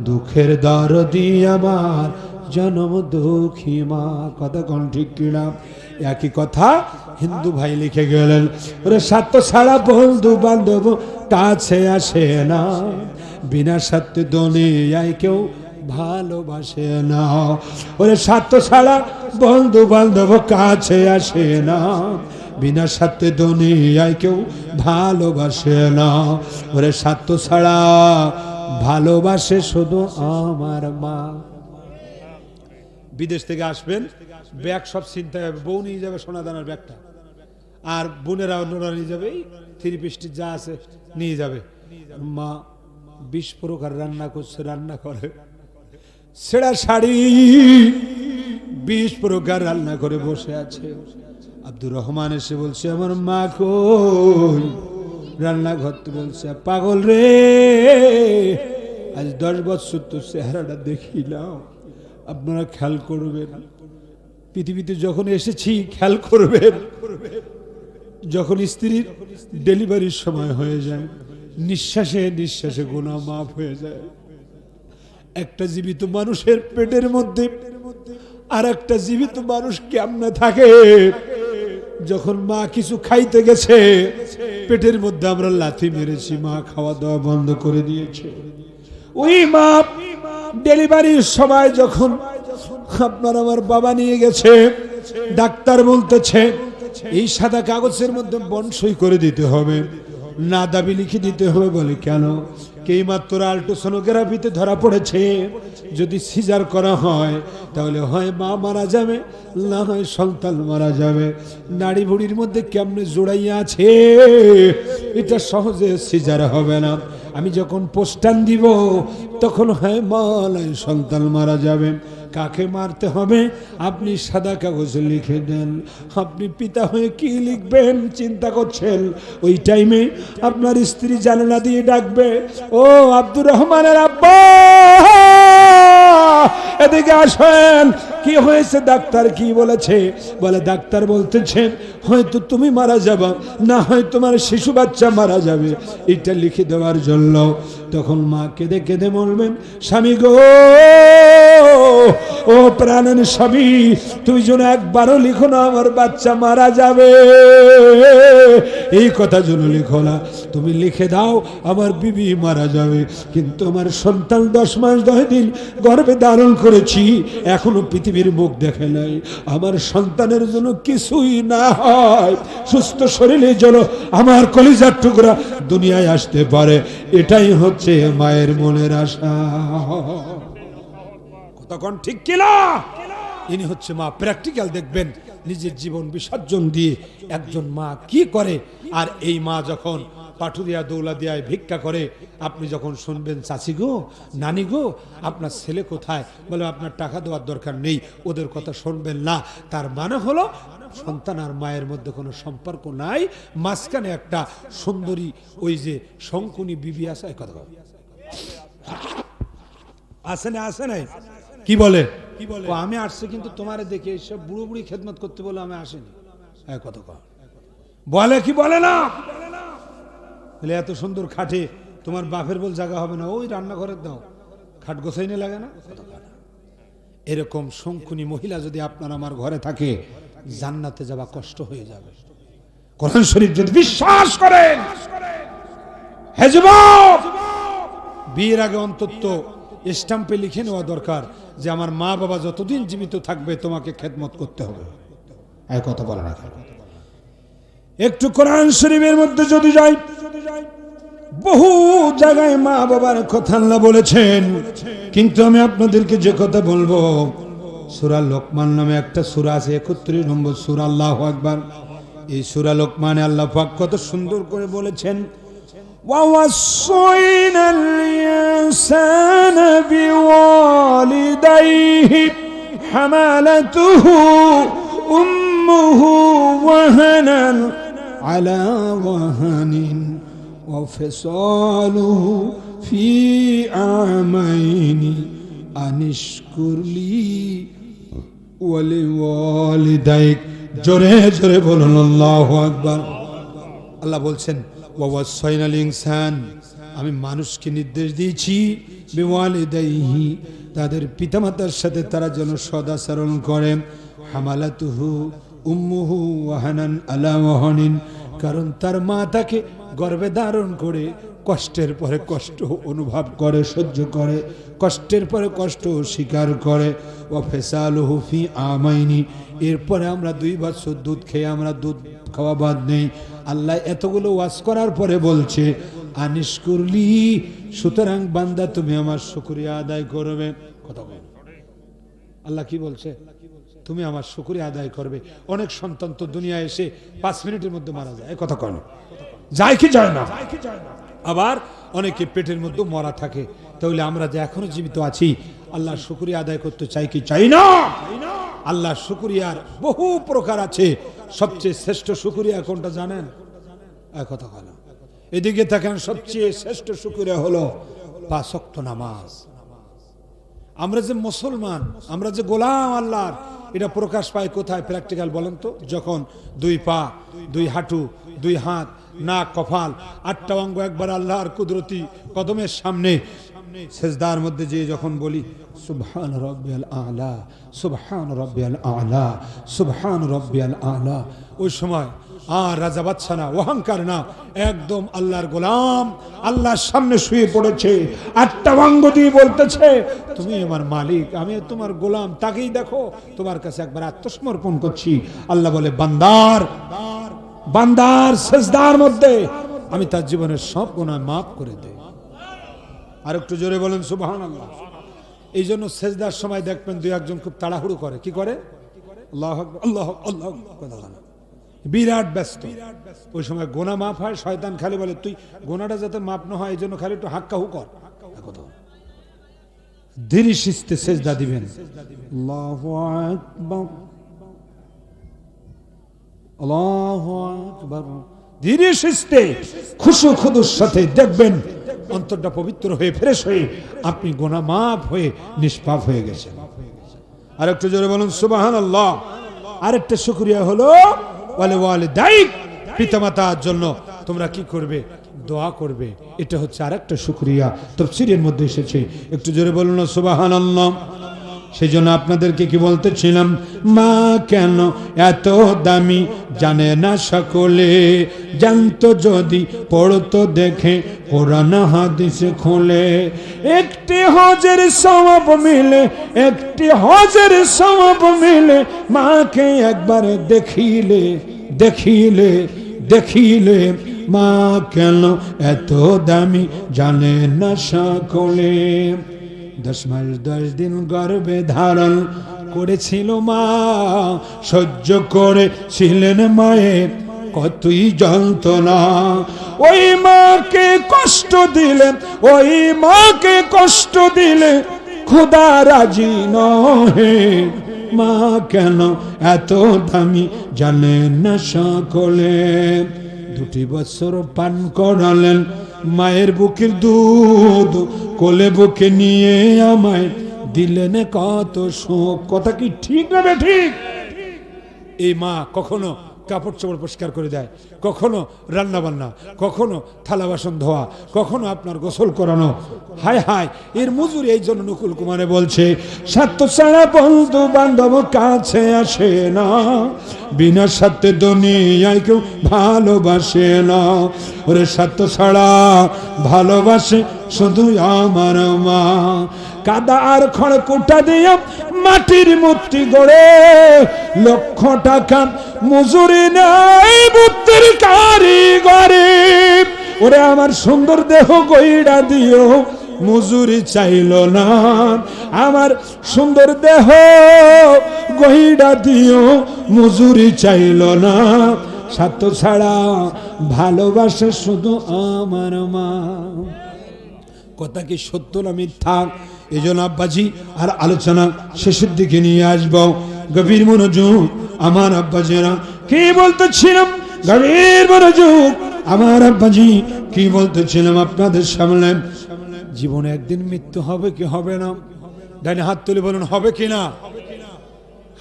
দুঃখের দরদি আমার জন্ম দুঃখী মা। কথা কোন ঠিক কিনা? একই কথা হিন্দু ভাই লিখে গেলেন, ওরে স্বার্থ ছাড়া বন্ধু বান্ধব কাছে আসে না, বিনা স্বার্থে দুনিয়ায় কেউ ভালোবাসে না। ওরে স্বার্থ ছাড়া বন্ধু বান্ধব কাছে আসে না, বিনা স্বার্থে দুনিয়ায় কেউ ভালোবাসে না। ওরে স্বার্থ ছাড়া ভালোবাসে শুধু আমার মা। বিদেশ থেকে আসবেন, ব্যাগ সব চিন্তা হবে, বউ নিয়ে যাবে সোনাদানার ব্যাগটা, আর বোনেরা অন্যরা নিয়ে যাবে, এই 3 পিসটি যা আছে নিয়ে যাবে। মা 20 প্রকার রান্না করছে, রান্না করে ছেঁড়া শাড়ি 20 প্রকার রান্না করে বসে আছে। আব্দুর রহমান এসে বলছে আমার মা কই, রান্নাঘর থেকে বলছে পাগল রে, আজ 10 বছর তো চেহারাটা দেখিলাম। আপনারা খেয়াল করবেন, পৃথিবীতে যখন এসেছি খেয়াল করবেন, যখন স্ত্রীর ডেলিভারির সময় হয়ে যায়, নিঃশ্বাসে নিঃশ্বাসে গুনাহ মাফ হয়ে যায়। একটা জীবিত মানুষের পেটের মধ্যে আর একটা জীবিত মানুষ কেমনে থাকে? যখন মা কিছু খাইতে গেছে, পেটের মধ্যে আমরা লাথি মেরেছি, মা খাওয়া দাওয়া বন্ধ করে দিয়েছে। ওই মা ডেলিভারির সময় যখন আপনার আমার বাবা নিয়ে গেছে, ডাক্তার বলতেছে এই সাদা কাগজের মধ্যে বনসই করে দিতে হবে, না দাবি লিখে দিতে হবে। বলে কেন? এই মাত্র আল্ট্রাসোনোগ্রাফিতে ধরা পড়েছে যদি সিজার করা হয় তাহলে হয় মা মারা যাবে, না হয় সন্তান মারা যাবে। নাড়ি ভুড়ির মধ্যে কেমনে জোড়াইয়া আছে, এটা সহজে সিজার হবে না। আমি যখন পোস্টান দিব তখন হয় মা নয় সন্তান মারা যাবে। কাকে মারতে হবে আপনি সাদা কাগজে লিখে দেন। আপনি পিতা হয়ে কি লিখবেন চিন্তা করছেন, ওই টাইমে আপনার স্ত্রী জানালা দিয়ে ডাকবে, ও আব্দুর রহমানের আব্বা এদিকে আসেন। কি হয়েছে? ডাক্তার কি বলেছে? বলে ডাক্তার বলতেছে হয়তো তুমি মারা যাবা, না হয় তোমার শিশু বাচ্চা মারা যাবে, এটা লিখে দেওয়ার জন্য। তখন মা কেঁদে কেঁদে বলবেন, স্বামী গো, ও প্রাণের স্বামী, তুমি যেন একবারও লিখো না আমার বাচ্চা মারা যাবে, এই কথা যেন লিখো না। তুমি লিখে দাও আমার বিবি মারা যাবে, কিন্তু আমার সন্তান 10 মাস 10 দিন গর্ভে ধারণ করেছি, এখনো পৃথিবীর মুখ দেখে নাই। আমার সন্তানের জন্য কিছুই না হয়, সুস্থ শরীরে যেন আমার কলিজার টুকরা দুনিয়ায় আসতে পারে, এটাই হচ্ছে মায়ের মনের আশা। তখন ঠিক কিনা? ইনি হচ্ছে মা। প্র্যাকটিক্যাল দেখবেন নিজের জীবন বিসর্জন দিয়ে একজন মা কি করে। আর এই মা যখন পাটুরিয়া দৌলাদিয়ায় ভিক্ষা করে, আপনি যখন শুনবেন চাচি গো, নানি গো, আপনার ছেলে কোথায়? বলে আপনার টাকা দেওয়ার দরকার নেই, ওদের কথা শুনবেন না। তার মানে হলো সন্তান আর মায়ের মধ্যে কোনো সম্পর্ক নাই, মাঝখানে একটা সুন্দরী ওই যে শঙ্কুনি বিবি আছে, কথা আসে না, আসে নাই? কি বলে? ও আমি আসছি কিন্তু তোমারে দেখে এসব বুড়ো বুড়ি খেদমত করতে বলে আমি আসিনি, কত বলে কি বলে না? বলে এত সুন্দর খাটে তোমার বাপের বল জায়গা হবে না, ওই রান্নাঘরের দাও, খাট গোছাইনে লাগে না? এরকম শঙ্কুনি মহিলা যদি আপনার আমার ঘরে থাকে, জান্নাতে যাওয়া কষ্ট হয়ে যাবে। কোরআন শরীফ যদি বিশ্বাস করেন, হে যুবক, বিয়ের আগে অন্তত স্ট্যাম্পে লিখে নেওয়া দরকার যে আমার মা বাবা যতদিন জীবিত থাকবে তোমাকে খেদমত করতে হবে। এই কথা বলে না। একটু কোরআন শরীফের মধ্যে যদি যাই, বহু জায়গায় মা বাবার কথা আল্লাহ বলেছেন, কিন্তু আমি আপনাদেরকে যে কথা বলবো, সূরা লোকমান নামে একটা সূরা আছে, 31 নম্বর সূরা, আল্লাহু আকবার। এই সূরা লোকমানে আল্লাহ পাক কত সুন্দর করে বলেছেন, وَوَصَّيْنَا الْإِنسَانَ بِوَالِدَيْهِ حَمَلَتْهُ أُمُّهُ وَهْنًا عَلَى وَهْنٍ وَفِصَالُهُ فِي عَامَيْنِ أَنِ اشْكُرْ لِي وَلِوَالِدَيْكَ। জোরে জোরে বলুন আল্লাহু আকবার। আল্লাহ বলছেন ওয়াসাইনাল ইনসান, আমি মানুষকে নির্দেশ দিয়েছি, বিওয়ালিদাইহি, তাদের পিতামাতার সাথে তারা যেন সদাচরণ করে। হামালাতুহু উম্মুহু ওয়াহানান আলা ওয়াহানিন, কারণ তার মা তাকে গর্ভে ধারণ করে কষ্টের পরে কষ্ট অনুভব করে, সহ্য করে, কষ্টের পরে কষ্ট স্বীকার করে। ওয়াফিসালুহু ফি আমাইনি, এরপরে আমরা 2 বছর দুধ খেয়ে আমরা দুধ খাওয়া বাদ নেই। আল্লাহ এতগুলো ওয়াজ করার পরে বলছে আনিশকুরলি, সুতরাং বান্দা তুমি আমার শুকরিয়া আদায় করবে। কথা বল, আল্লাহ কি বলছে? তুমি আমার শুকরিয়া আদায় করবে। অনেক সন্তান তো দুনিয়া এসে 5 মিনিটের মধ্যে মারা যায়, কথা কন, যায় কি যায় না? আবার অনেকে পেটের মধ্যে মরা থাকে। তাহলে আমরা যে এখনো জীবিত আছি, আল্লাহর শুকরিয়া আদায় করতে চাই কি চাই না? আল্লাহর শুকরিয়ার বহু প্রকার আছে। সবচেয়ে শ্রেষ্ঠ শুকরিয়া কোনটা জানেন? কথা বলা। এদিকে থাকেন, সবচেয়ে শ্রেষ্ঠ শুকরিয়া হলো 5 ওয়াক্ত নামাজ। আমরা যে মুসলমান, আমরা যে গোলাম আল্লাহর, এটা প্রকাশ পায় কোথায়? প্র্যাকটিক্যাল বলেন তো। যখন 2 পা, 2 হাঁটু, 2 হাত, নাক, কপাল, 8টা অঙ্গ একবার আল্লাহর কুদরতি কদমের সামনে সেজদার মধ্যে যে যখন বলি সুবহান রাব্বিয়াল আ'লা, সুবহান রাব্বিয়াল আ'লা, সুবহান রাব্বিয়াল আ'লা, ওই সময় আর রাজা বাদশা না, অহংকার না, একদম আল্লাহর গোলাম আল্লাহর সামনে শুয়ে পড়েছে, 8টা অঙ্গ দিয়ে বলতেছে তুমি আমার মালিক, আমি তোমার গোলাম, তাকেই দেখো, তোমার কাছে একবার আত্মসমর্পণ করছি। আল্লাহ বলে বান্দার সেজদার মধ্যে আমি তার জীবনের সব গুনাহ মাফ করে দেই। আর একটু জোরে বলেন সুবহানাল্লাহ। এই জন্য সেজদার সময় দেখবেন 2-1 খুব তাড়াহুড়ো করে। কি করে? আল্লাহু আকবার, আল্লাহু আল্লাহু আকবার, বিরাট ব্যস্ত। ওই সময় গোনা মাফ হয়, শয়তান খালি বলে তুই গোনাটা যাতে মাফ না হয় এই জন্য খালি একটু হাক্কাহু কর। ধীরে সুস্থে সেজদা দিবেন। আল্লাহু আকবার, আল্লাহু আকবার, ধীরে সুস্থে খুশু খুদুর সাথে দেখবেন অন্তরটা পবিত্র হয়ে ফ্রেশ হয়ে আপনি গোনা মাফ হয়ে নিষ্পাপ হয়ে গেছেন। আর একটু জোরে বলুন সুবহানাল্লাহ। আরেকটা শুকরিয়া হলো ওয়ালিদাইক, পিতামাতার জন্য তোমরা কি করবে? দোয়া করবে। এটা হচ্ছে আরেকটা শুকরিয়া, তাফসীরের মধ্যে এসেছে। একটু জোরে বলুন না সুবহানাল্লাহ। সেই জন্য আপনাদেরকে কি বলতেছিলাম, মা কেন এত দামি জানে না সকলে, জানতো যদি পড়তো দেখে কোরআন হাদিস খুলে। একটি হজের সওয়াব মিলে, একটি হজের সওয়াব মিলে, মাকে একবার দেখিলে দেখিলে দেখিলে, মা কেন এত দামি জানে না সকলে। 10 মাস 10 দিন গর্ভে ধারণ করেছিল মা, সহ্য করেছিলেন মায়ের কতই যন্ত্রণা। ওই মাকে কষ্ট দিলে, ওই মাকে কষ্ট দিলে খোদা রাজি নহে। মা কেন এত দামি জানেন না সকলে। 2 বছর পান করালেন মায়ের বুকের দুধ, কোলে বুকে নিয়ে আমায় দিলেন কত সুখ। কথা কি ঠিক না ঠিক? এই মা কখনো কাপড় চোপড় পরিষ্কার করে দেয়, কখনো রান্না বান্না, কখনো থালা বাসন ধোয়া, কখনো আপনার গোসল করানো। হায় হায়, এর মজুরি। এই জন্য নকুল কুমারে বলছে, স্বার্থ ছাড়া বন্ধু বান্ধব কাছে আসে না, বিনা স্বার্থে দুনিয়ায় কেউ ভালোবাসে না। ওরে স্বার্থ ছাড়া ভালোবাসে শুধু আমার মা। কাদা আর খড়কুটা দিয়ে মাটির মূর্তি গড়ে, 1,00,000 টাকা মজুরি নাই বুদ্ধির কারিগরে। ওরে আমার সুন্দর দেহ গইড়া দিও, মজুরি চাইল না। আমার সুন্দর দেহ গইড়া দিও, মজুরি চাইল না। স্বার্থ ছাড়া ভালোবাসে শুধু আমার মা। কথা কি সত্য না মিথ্যা? এই জন্য আব্বাজি আর আলোচনা শেষের দিকে নিয়ে আসবো। গভীর মনোযোগ আমার আব্বাজিরা, কি বলতেছিলাম? গভীর মনোযোগ আমার আব্বাজি, কি বলতেছিলাম আপনাদের সামনে? জীবনে একদিন মৃত্যু হবে কি হবে না? ডাইনে হাত তুলে বলুন হবে কি না?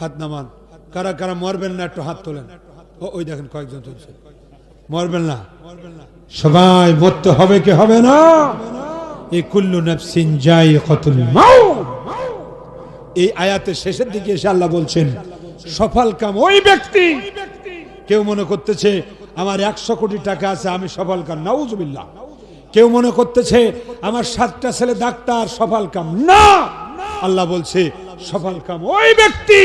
হাত নামান। কারা কারা মরবেন না একটু হাত তোলেন। ওই দেখেন কয়েকজন চলছে। মরবেন না? সবাই মরতে হবে কি হবে না? এই কুল্লু নাফসিন যায়িকাতুল মাউত। এই আয়াতের শেষের দিকে এসে আল্লাহ বলছেন সফল কাম ওই ব্যক্তি। কেউ মনে করতেছে আমার 100 কোটি টাকা আছে আমি সফল কাম, নাউজুবিল্লাহ। কেউ মনে করতেছে আমার 7টা ছেলে ডাক্তার, সফল কাম না। আল্লাহ বলছে সফল কাম ওই ব্যক্তি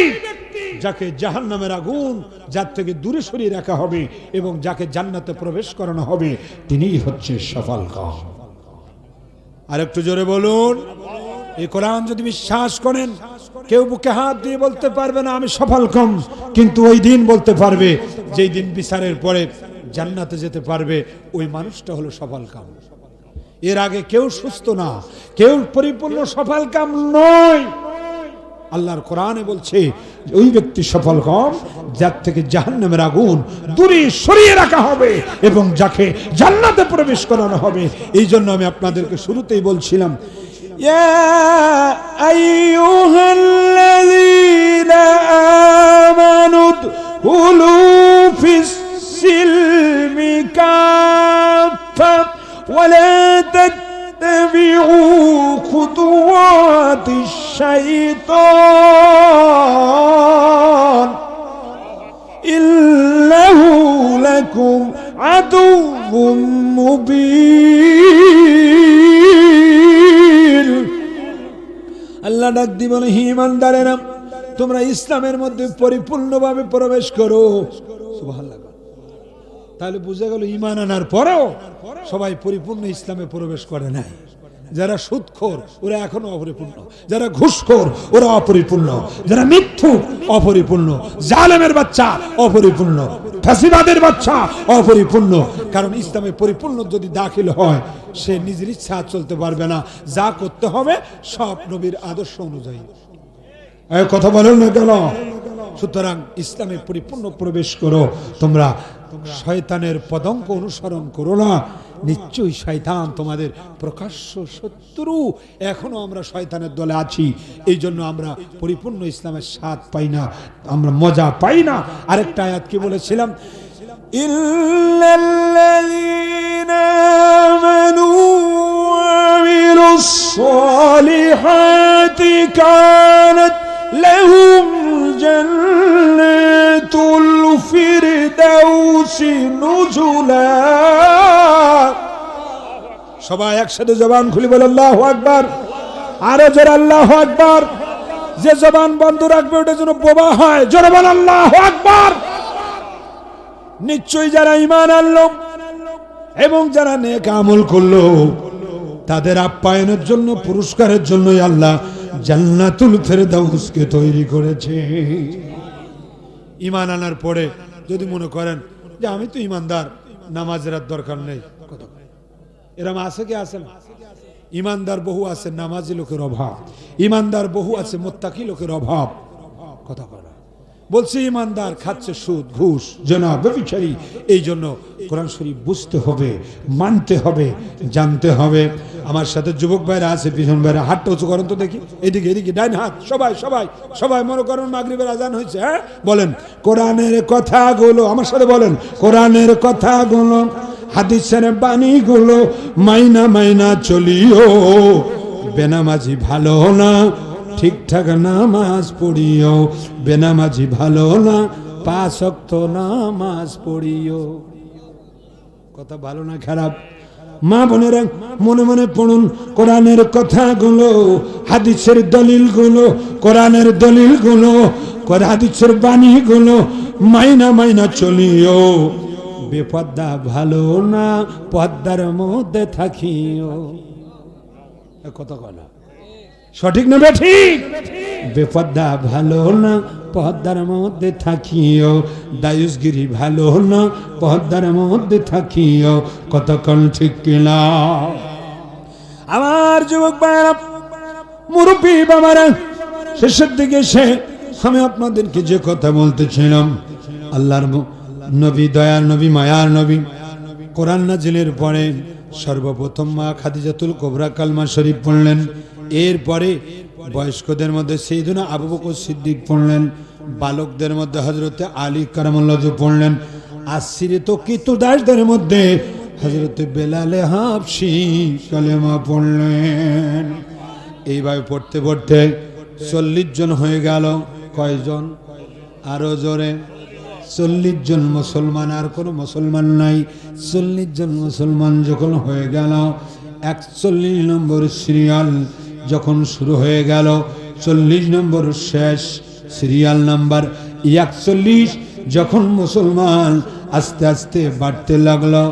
যাকে জাহান্নামের আগুন যার থেকে দূরে সরিয়ে রাখা হবে এবং যাকে জান্নাতে প্রবেশ করানো হবে, তিনিই হচ্ছে সফল কাম। আর একটু জোরে বলুন। এই কোরআন যদি বিশ্বাস করেন, কেউ বুকে হাত দিয়ে বলতে পারবে না আমি সফল কাম, কিন্তু ওই দিন বলতে পারবে যেই দিন বিচারের পরে জান্নাতে যেতে পারবে, ওই মানুষটা হলো সফল কাম। এর আগে কেউ সুস্থ না, কেউ পরিপূর্ণ সফল কাম নয়। আল্লাহর কোরআনে বলছে ওই ব্যক্তি সফল হন যার থেকে জাহান্নামের আগুন দূরে সরিয়ে রাখা হবে এবং যাকে জান্নাতে প্রবেশ করানো হবে। এই জন্য আমি আপনাদেরকে শুরুতেই বলছিলাম, ইয়া আইয়ুহাল্লাযীনা আমানু দুখুলু ফিস সিলমি কাফা ওয়া লা اتبعوا خطوات الشيطان إنه لكم عدو مبين। আল্লাহ ডাক দি বলে, হে ঈমানদারেরা, তোমরা ইসলামের মধ্যে পরিপূর্ণভাবে প্রবেশ করো। সুবহানাল্লাহ। তাহলে বুঝা গেল ঈমান আনার পরেও সবাই পরিপূর্ণ ইসলামে প্রবেশ করে নাই। যারা সুদখোর ওরা এখনো অপরিপূর্ণ, যারা ঘুষখোর ওরা অপরিপূর্ণ, যারা মিথ্যুক অপরিপূর্ণ, জালেমের বাচ্চা অপরিপূর্ণ, ফাসিবাদের বাচ্চা অপরিপূর্ণ। কারণ ইসলামে পরিপূর্ণ যদি দাখিল হয় সে নিজের ইচ্ছা চলতে পারবে না, যা করতে হবে সব নবীর আদর্শ অনুযায়ী। কথা বলেন না কেন? সুতরাং ইসলামে পরিপূর্ণ প্রবেশ করো। তোমরা শয়তানের পদঙ্ক অনুসরণ করো না, নিশ্চয়ই শয়তান তোমাদের প্রকাশ্য শত্রু। এখনো আমরা শয়তানের দলে আছি, এই জন্য আমরা পরিপূর্ণ ইসলামের স্বাদ পাই না, আমরা মজা পাই না। আরেকটা আয়াত কি বলেছিলাম, ইল্লাল্লাযীনা আমানু ওয়া আমিলুস সালিহাতি কানাত লাহুম জান্নাতুল ফিরদাউসি নুজুলা। সবাই একসাথে জবান খুলে বলে আল্লাহু আকবার। আরো জোরে আল্লাহু আকবার। যে জবান বন্ধ রাখবে ওটা যেন বোবা হয়। জোরে বল আল্লাহু আকবার। নিশ্চয়ই যারা ঈমান আনলো এবং যারা নেক আমল করলো তাদের আপ্যায়নের জন্য, পুরস্কারের জন্যই আল্লাহ জান্নাতুল ফেরদাউসকে তৈরি করেছে। ঈমান আনার পরে যদি মনে করেন যে আমি তো ঈমানদার, নামাজের আর দরকার নেই, এরম আছে কি? আছে না? ঈমানদার বহু আছে, নামাজি লোকের অভাব। ঈমানদার বহু আছে, মুত্তাকি লোকের অভাব। কথা বলা বলছি, ঈমানদার খাচ্ছে সুদ, ঘুষ, জেনা, ব্যভিচারী। এই জন্য কোরআন শরীফ বুঝতে হবে, মানতে হবে, জানতে হবে। আমার সাথে যুবক ভাইরা আছে, পিছন ভাইরা হাতটা উঁচু করেন তো দেখি, এদিকে এদিকে ডাইন হাত। সবাই সবাই সবাই মনে করেন মাগরিবের আজান হয়েছে। হ্যাঁ বলেন, কোরআনের কথাগুলো আমার সাথে বলেন, কোরআনের কথাগুলো, হাদিসের বাণীগুলো মাইনা মাইনা চলিও। বেনামাজি ভালো না, ঠিকঠাক নামাজ পড়িও। বেনামাজি ভালো না, 5 ওয়াক্ত নামাজ পড়িও। কথা ভালো না খারাপ? মা বোনেরা মনে মনে পড়ুন কোরআনের কথাগুলো, হাদিসের দলিলগুলো, কোরআনের দলিলগুলো, হাদিসের বাণীগুলো মাইনা মাইনা চলিও। বেপর্দা ভালো না, পর্দার মধ্যে থাকিও। কথা বলা সঠিক না ঠিক? বেপর্দা ভালো না, পর্দার মধ্যে থাকিও। দায়ুসগিরি ভালো না, পর্দার মধ্যে থাকিও। কতক্ষণ ঠিক কিনা? আমার যুবক ভাইরা, মুরব্বী বাবারা, শেষের দিকে এসে আমি আপনাদেরকে যে কথা বলতেছিলাম, আল্লাহর নবী, দয়ার নবী, মায়ার নবী, কোরআন নাজিলের পরে সর্বপ্রথম মা খাদিজাতুল কুবরা কালমা শরীফ পড়লেন। এরপরে বয়স্কদের মধ্যে সাইয়েদুনা আবু বকর সিদ্দিক পড়লেন, বালকদের মধ্যে হযরতে আলী কারামাল্লাহু পড়লেন, আশিরিত কিতুদাসদের মধ্যে হযরতে বেলাল হাবশী কালেমা পড়লেন। এইভাবে পড়তে পড়তে 40 জন হয়ে গেল। কয়জন? আরো জোরে। 40 জন মুসলমান, আর কোনো মুসলমান নাই। 40 জন মুসলমান যখন হয়ে গেল, 41 নম্বর সিরিয়াল যখন শুরু হয়ে গেল, 40 নম্বর শেষ, সিরিয়াল নাম্বার 41 যখন মুসলমান আস্তে আস্তে বাড়তে লাগলো,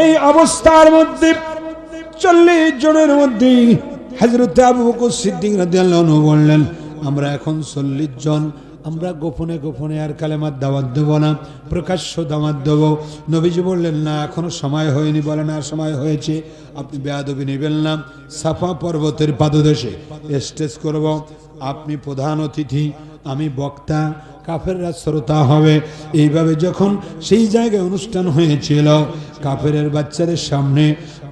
এই অবস্থার মধ্যে 40 জনের মধ্যে হযরত আবু বকর সিদ্দিক রাদিয়াল্লাহু আনহু বললেন, আমরা এখন 40 জন আমরা গোপনে গোপনে আর কালেমার দাওয়াত দেবো না, প্রকাশ্য দাওয়াত দেবো। নবীজি বললেন না এখনো সময় হয়নি। বলে না সময় হয়েছে, আপনি বেয়াদবি নেবেন না। সাফা পর্বতের পাদদেশে স্টেজ করব, আপনি প্রধান অতিথি, আমি বক্তা, কাফেররা শ্রোতা হবে। এইভাবে যখন সেই জায়গায় অনুষ্ঠান হয়েছিল, কাফেরের বাচ্চাদের সামনে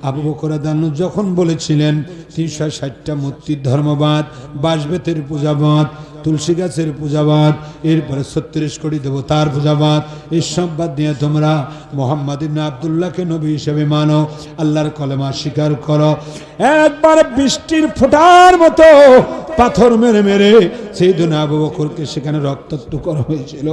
আবু বকর রাদিয়াল্লাহু আনহু যখন বলেছিলেন 360টা মূর্তির ধর্মবাদ, বাঁশবেতের পূজাবাদ, তুলসী গাছের পূজাবাদ, এরপরে 36 কোটি দেবতার পূজাবাদ, এসব বাদ দিয়ে তোমরা মুহাম্মদ ইবনে আব্দুল্লাহকে নবী হিসেবে মানো, আল্লাহর কলেমা স্বীকার করো। একবার বৃষ্টির ফোঁটার মতো পাথর মেরে মেরে সাইয়েদনা আবু বকরকে সেখানে রক্তাক্ত করা হয়েছিল।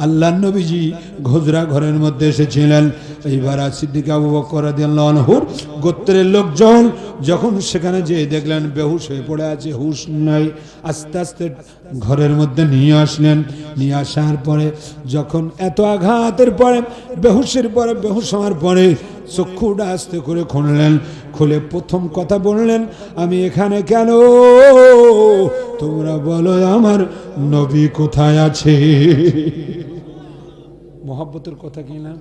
আল্লাহর নবীজি ঘোজরা ঘরের মধ্যে এসেছিলেন। এইবার সিদ্দিক আবু বকর রাদিয়াল্লাহু আনহুর গোত্রের লোকজন যখন সেখানে যেয়ে দেখলেন বেহুশ হয়ে পড়ে আছে, হুশ নাই, আস্তে আস্তে ঘরের মধ্যে নিয়ে আসলেন। নিয়ে আসার পরে যখন এত আঘাতের পরে বেহুশের পরে, বেহুশ হওয়ার পরে চক্ষুটা আস্তে করে খুললেন। খুলে প্রথম কথা বললেন, আমি এখানে কেন? তোমরা বলো আমার নবী কোথায় আছে? মহব্বতের কথা কি না?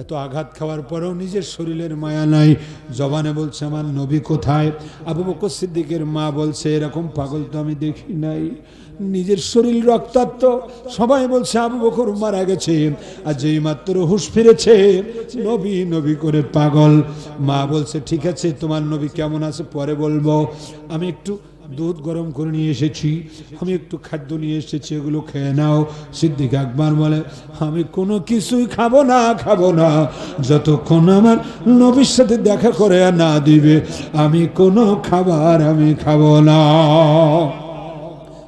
এত আঘাত খাওয়ার পরেও নিজের শরীরের মায়া নাই, জবানে বলছে আমার নবী কোথায়। আবু বকর সিদ্দিকের মা বলছে এরকম পাগল তো আমি দেখি নাই, নিজের শরীর রক্তাক্ত। সবাই বলছে আবু বকর মারা গেছে, আর যেই মাত্র হুঁশ ফিরেছে নবী নবী করে পাগল। মা বলছে ঠিক আছে তোমার নবী কেমন আছে পরে বলবো, আমি একটু দুধ গরম করে নিয়ে এসেছি, আমি একটু খাদ্য নিয়ে এসেছি, এগুলো খেয়ে নাও। সিদ্দিক আকবর বলে আমি কোনো কিছুই খাবো না যতক্ষণ আমার নবীর সাথে দেখা করে না দিবে, আমি কোনো খাবার আমি খাবো না।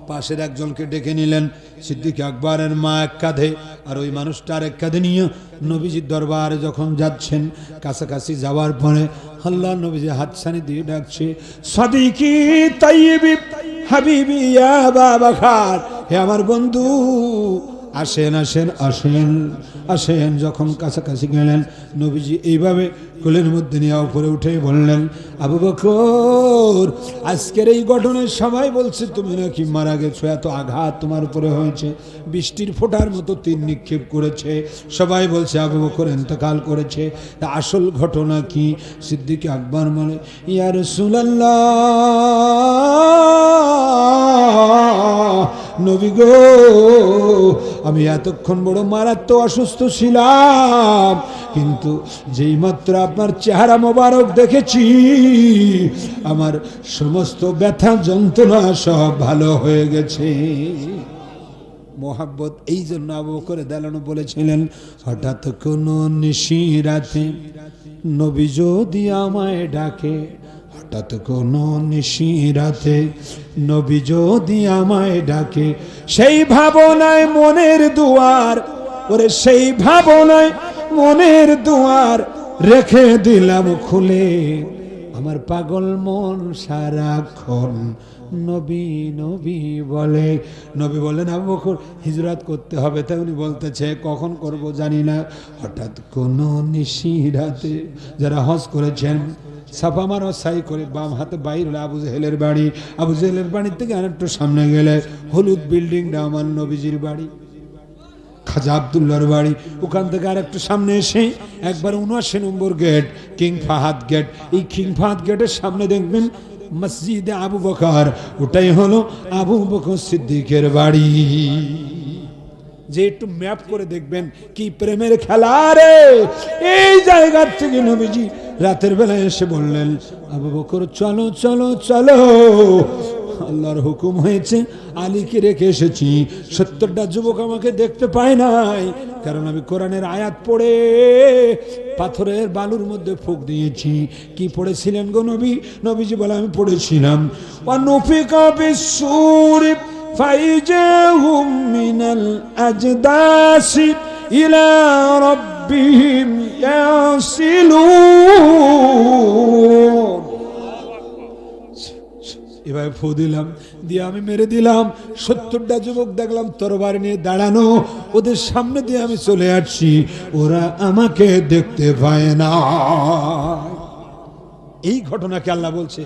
পাশের একজনকে ডেকে নিলেন। সিদ্দিক আকবরের মা এক কাঁধে আর ওই মানুষটা আরেক কাঁধে নিয়ে নবীজির দরবারে যখন যাচ্ছেন, কাছাকাছি যাওয়ার পরে আল্লাহ নবীজি হাতছানি দিয়ে ডাকছে সাদিকি তাইয়্যিবি হাবিবি ইয়া আবা বকর, হে আমার বন্ধু আসেন আসেন আসেন আসেন। যখন কাছাকাছি গেলেন নবীজি এইভাবে কোলের মধ্যে নিয়ে উপরে উঠে বললেন আবু বকর আজকের এই ঘটনায় সবাই বলছে তুমি নাকি মারা গেছো, এত আঘাত তোমার উপরে হয়েছে, বৃষ্টির ফোঁটার মতো তীর নিক্ষেপ করেছে, সবাই বলছে আবু বকর ইন্তেকাল করেছে। তা আসল ঘটনা কি? সিদ্দিক আকবর বলে ইয়া রাসূলুল্লাহ নবী গো, আমি এতক্ষণ বড় মারাত্মক অসুস্থ ছিলাম, কিন্তু যেই মাত্র আপনার চেহারা মোবারক দেখেছি আমার সমস্ত ব্যথা যন্ত্রণা সব ভালো হয়ে গেছে। মোহাব্বত এই জন্য আবু বকর রাদিয়াল্লাহু আনহু বলেছিলেন হঠাৎ কোনো নিশিরাতে নবী যদি আমায় ডাকে, হঠাৎ কোনো নিশিরাতে নবী যদি আমায় ডাকে, সেই ভাবনায় মনের দুয়ার, ওরে সেই ভাবনায় মনের দুয়ার রেখে দিলাম খুলে, আমার পাগল মন সারাক্ষণ নবী নবী বলে। নবী বললেন আবু বকর হিজরত করতে হবে, তাই উনি বলতেছে কখন করব জানি না। হঠাৎ কোনো নিশিরাতে, যারা হজ করেছেন সাফা মারোয়া সাই করে বাম হাতে বাইর হলে আবু জেহেলের বাড়ি, আবু জেহেলের বাড়ির থেকে আরেকটু সামনে গেলে হলুদ বিল্ডিংটা আমার নবীজির বাড়ি, খাজা আব্দুল্লাহর বাড়ি। ওখান থেকে আর একটু সামনে এসে একবার 79 নম্বর গেট, কিং ফাহাদ গেট। এই কিং ফাহাদ গেটের সামনে দেখবেন মসজিদে আবু বকর, ওটাই হলো আবু বকর সিদ্দিকের বাড়ি। যে একটু ম্যাপ করে দেখবেন কি প্রেমের খেলা রে। এই জায়গার থেকে নবীজি রাতের বেলায় এসে বললেন আবু বকর চলো চলো চলো, আল্লাহর হুকুম হয়েছে, আলীকে রেখে এসেছি। 70টা যুবক আমাকে দেখতে পায় নাই, কারণ আমি কোরআনের আয়াত পড়ে পাথরের বালুর মধ্যে ফুঁক দিয়েছি। কি পড়েছিলেন গো নবী? নবীজি বলে আমি পড়েছিলাম ওয়ানুফিকা বিসসূরি ফাইজাহুম মিনাল আজদাসি ইলা রাব্বিহিম ইয়াসিলুন। এভাবে ফু দিলাম, দিয়ে আমি মেরে দিলাম। 70টা যুবক দেখলাম তরবারি নিয়ে দাঁড়ানো, ওদের সামনে দিয়ে আমি চলে আসছি, ওরা আমাকে দেখতে পায় না। এই ঘটনাকে আল্লাহ বলছে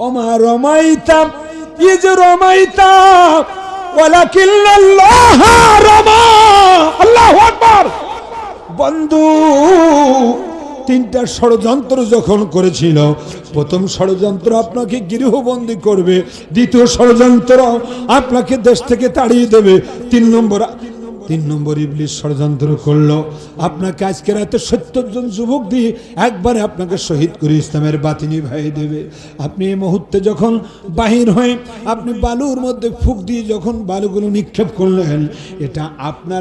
ওমা রমাইতা ইজ রমাইতা ওয়ালাকিল্লাল্লাহ রামা। আল্লাহু আকবার। বন্ধু, তিনটা ষড়যন্ত্র যখন করেছিল, প্রথম ষড়যন্ত্র আপনাকে গৃহবন্দী করবে, দ্বিতীয় ষড়যন্ত্র আপনাকে দেশ থেকে তাড়িয়ে দেবে, তিন নম্বর ইবলিস ষড়যন্ত্র করলো আপনাকে আজকে রাতে 70 জন যুবক দিয়ে একবারে আপনাকে শহীদ করে ইসলামের বাতি নিভাইয়ে দেবে। আপনি এই মুহূর্তে যখন বাহির হয়ে আপনি বালুর মধ্যে ফুঁক দিয়ে যখন বালুগুলো নিক্ষেপ করলেন, এটা আপনার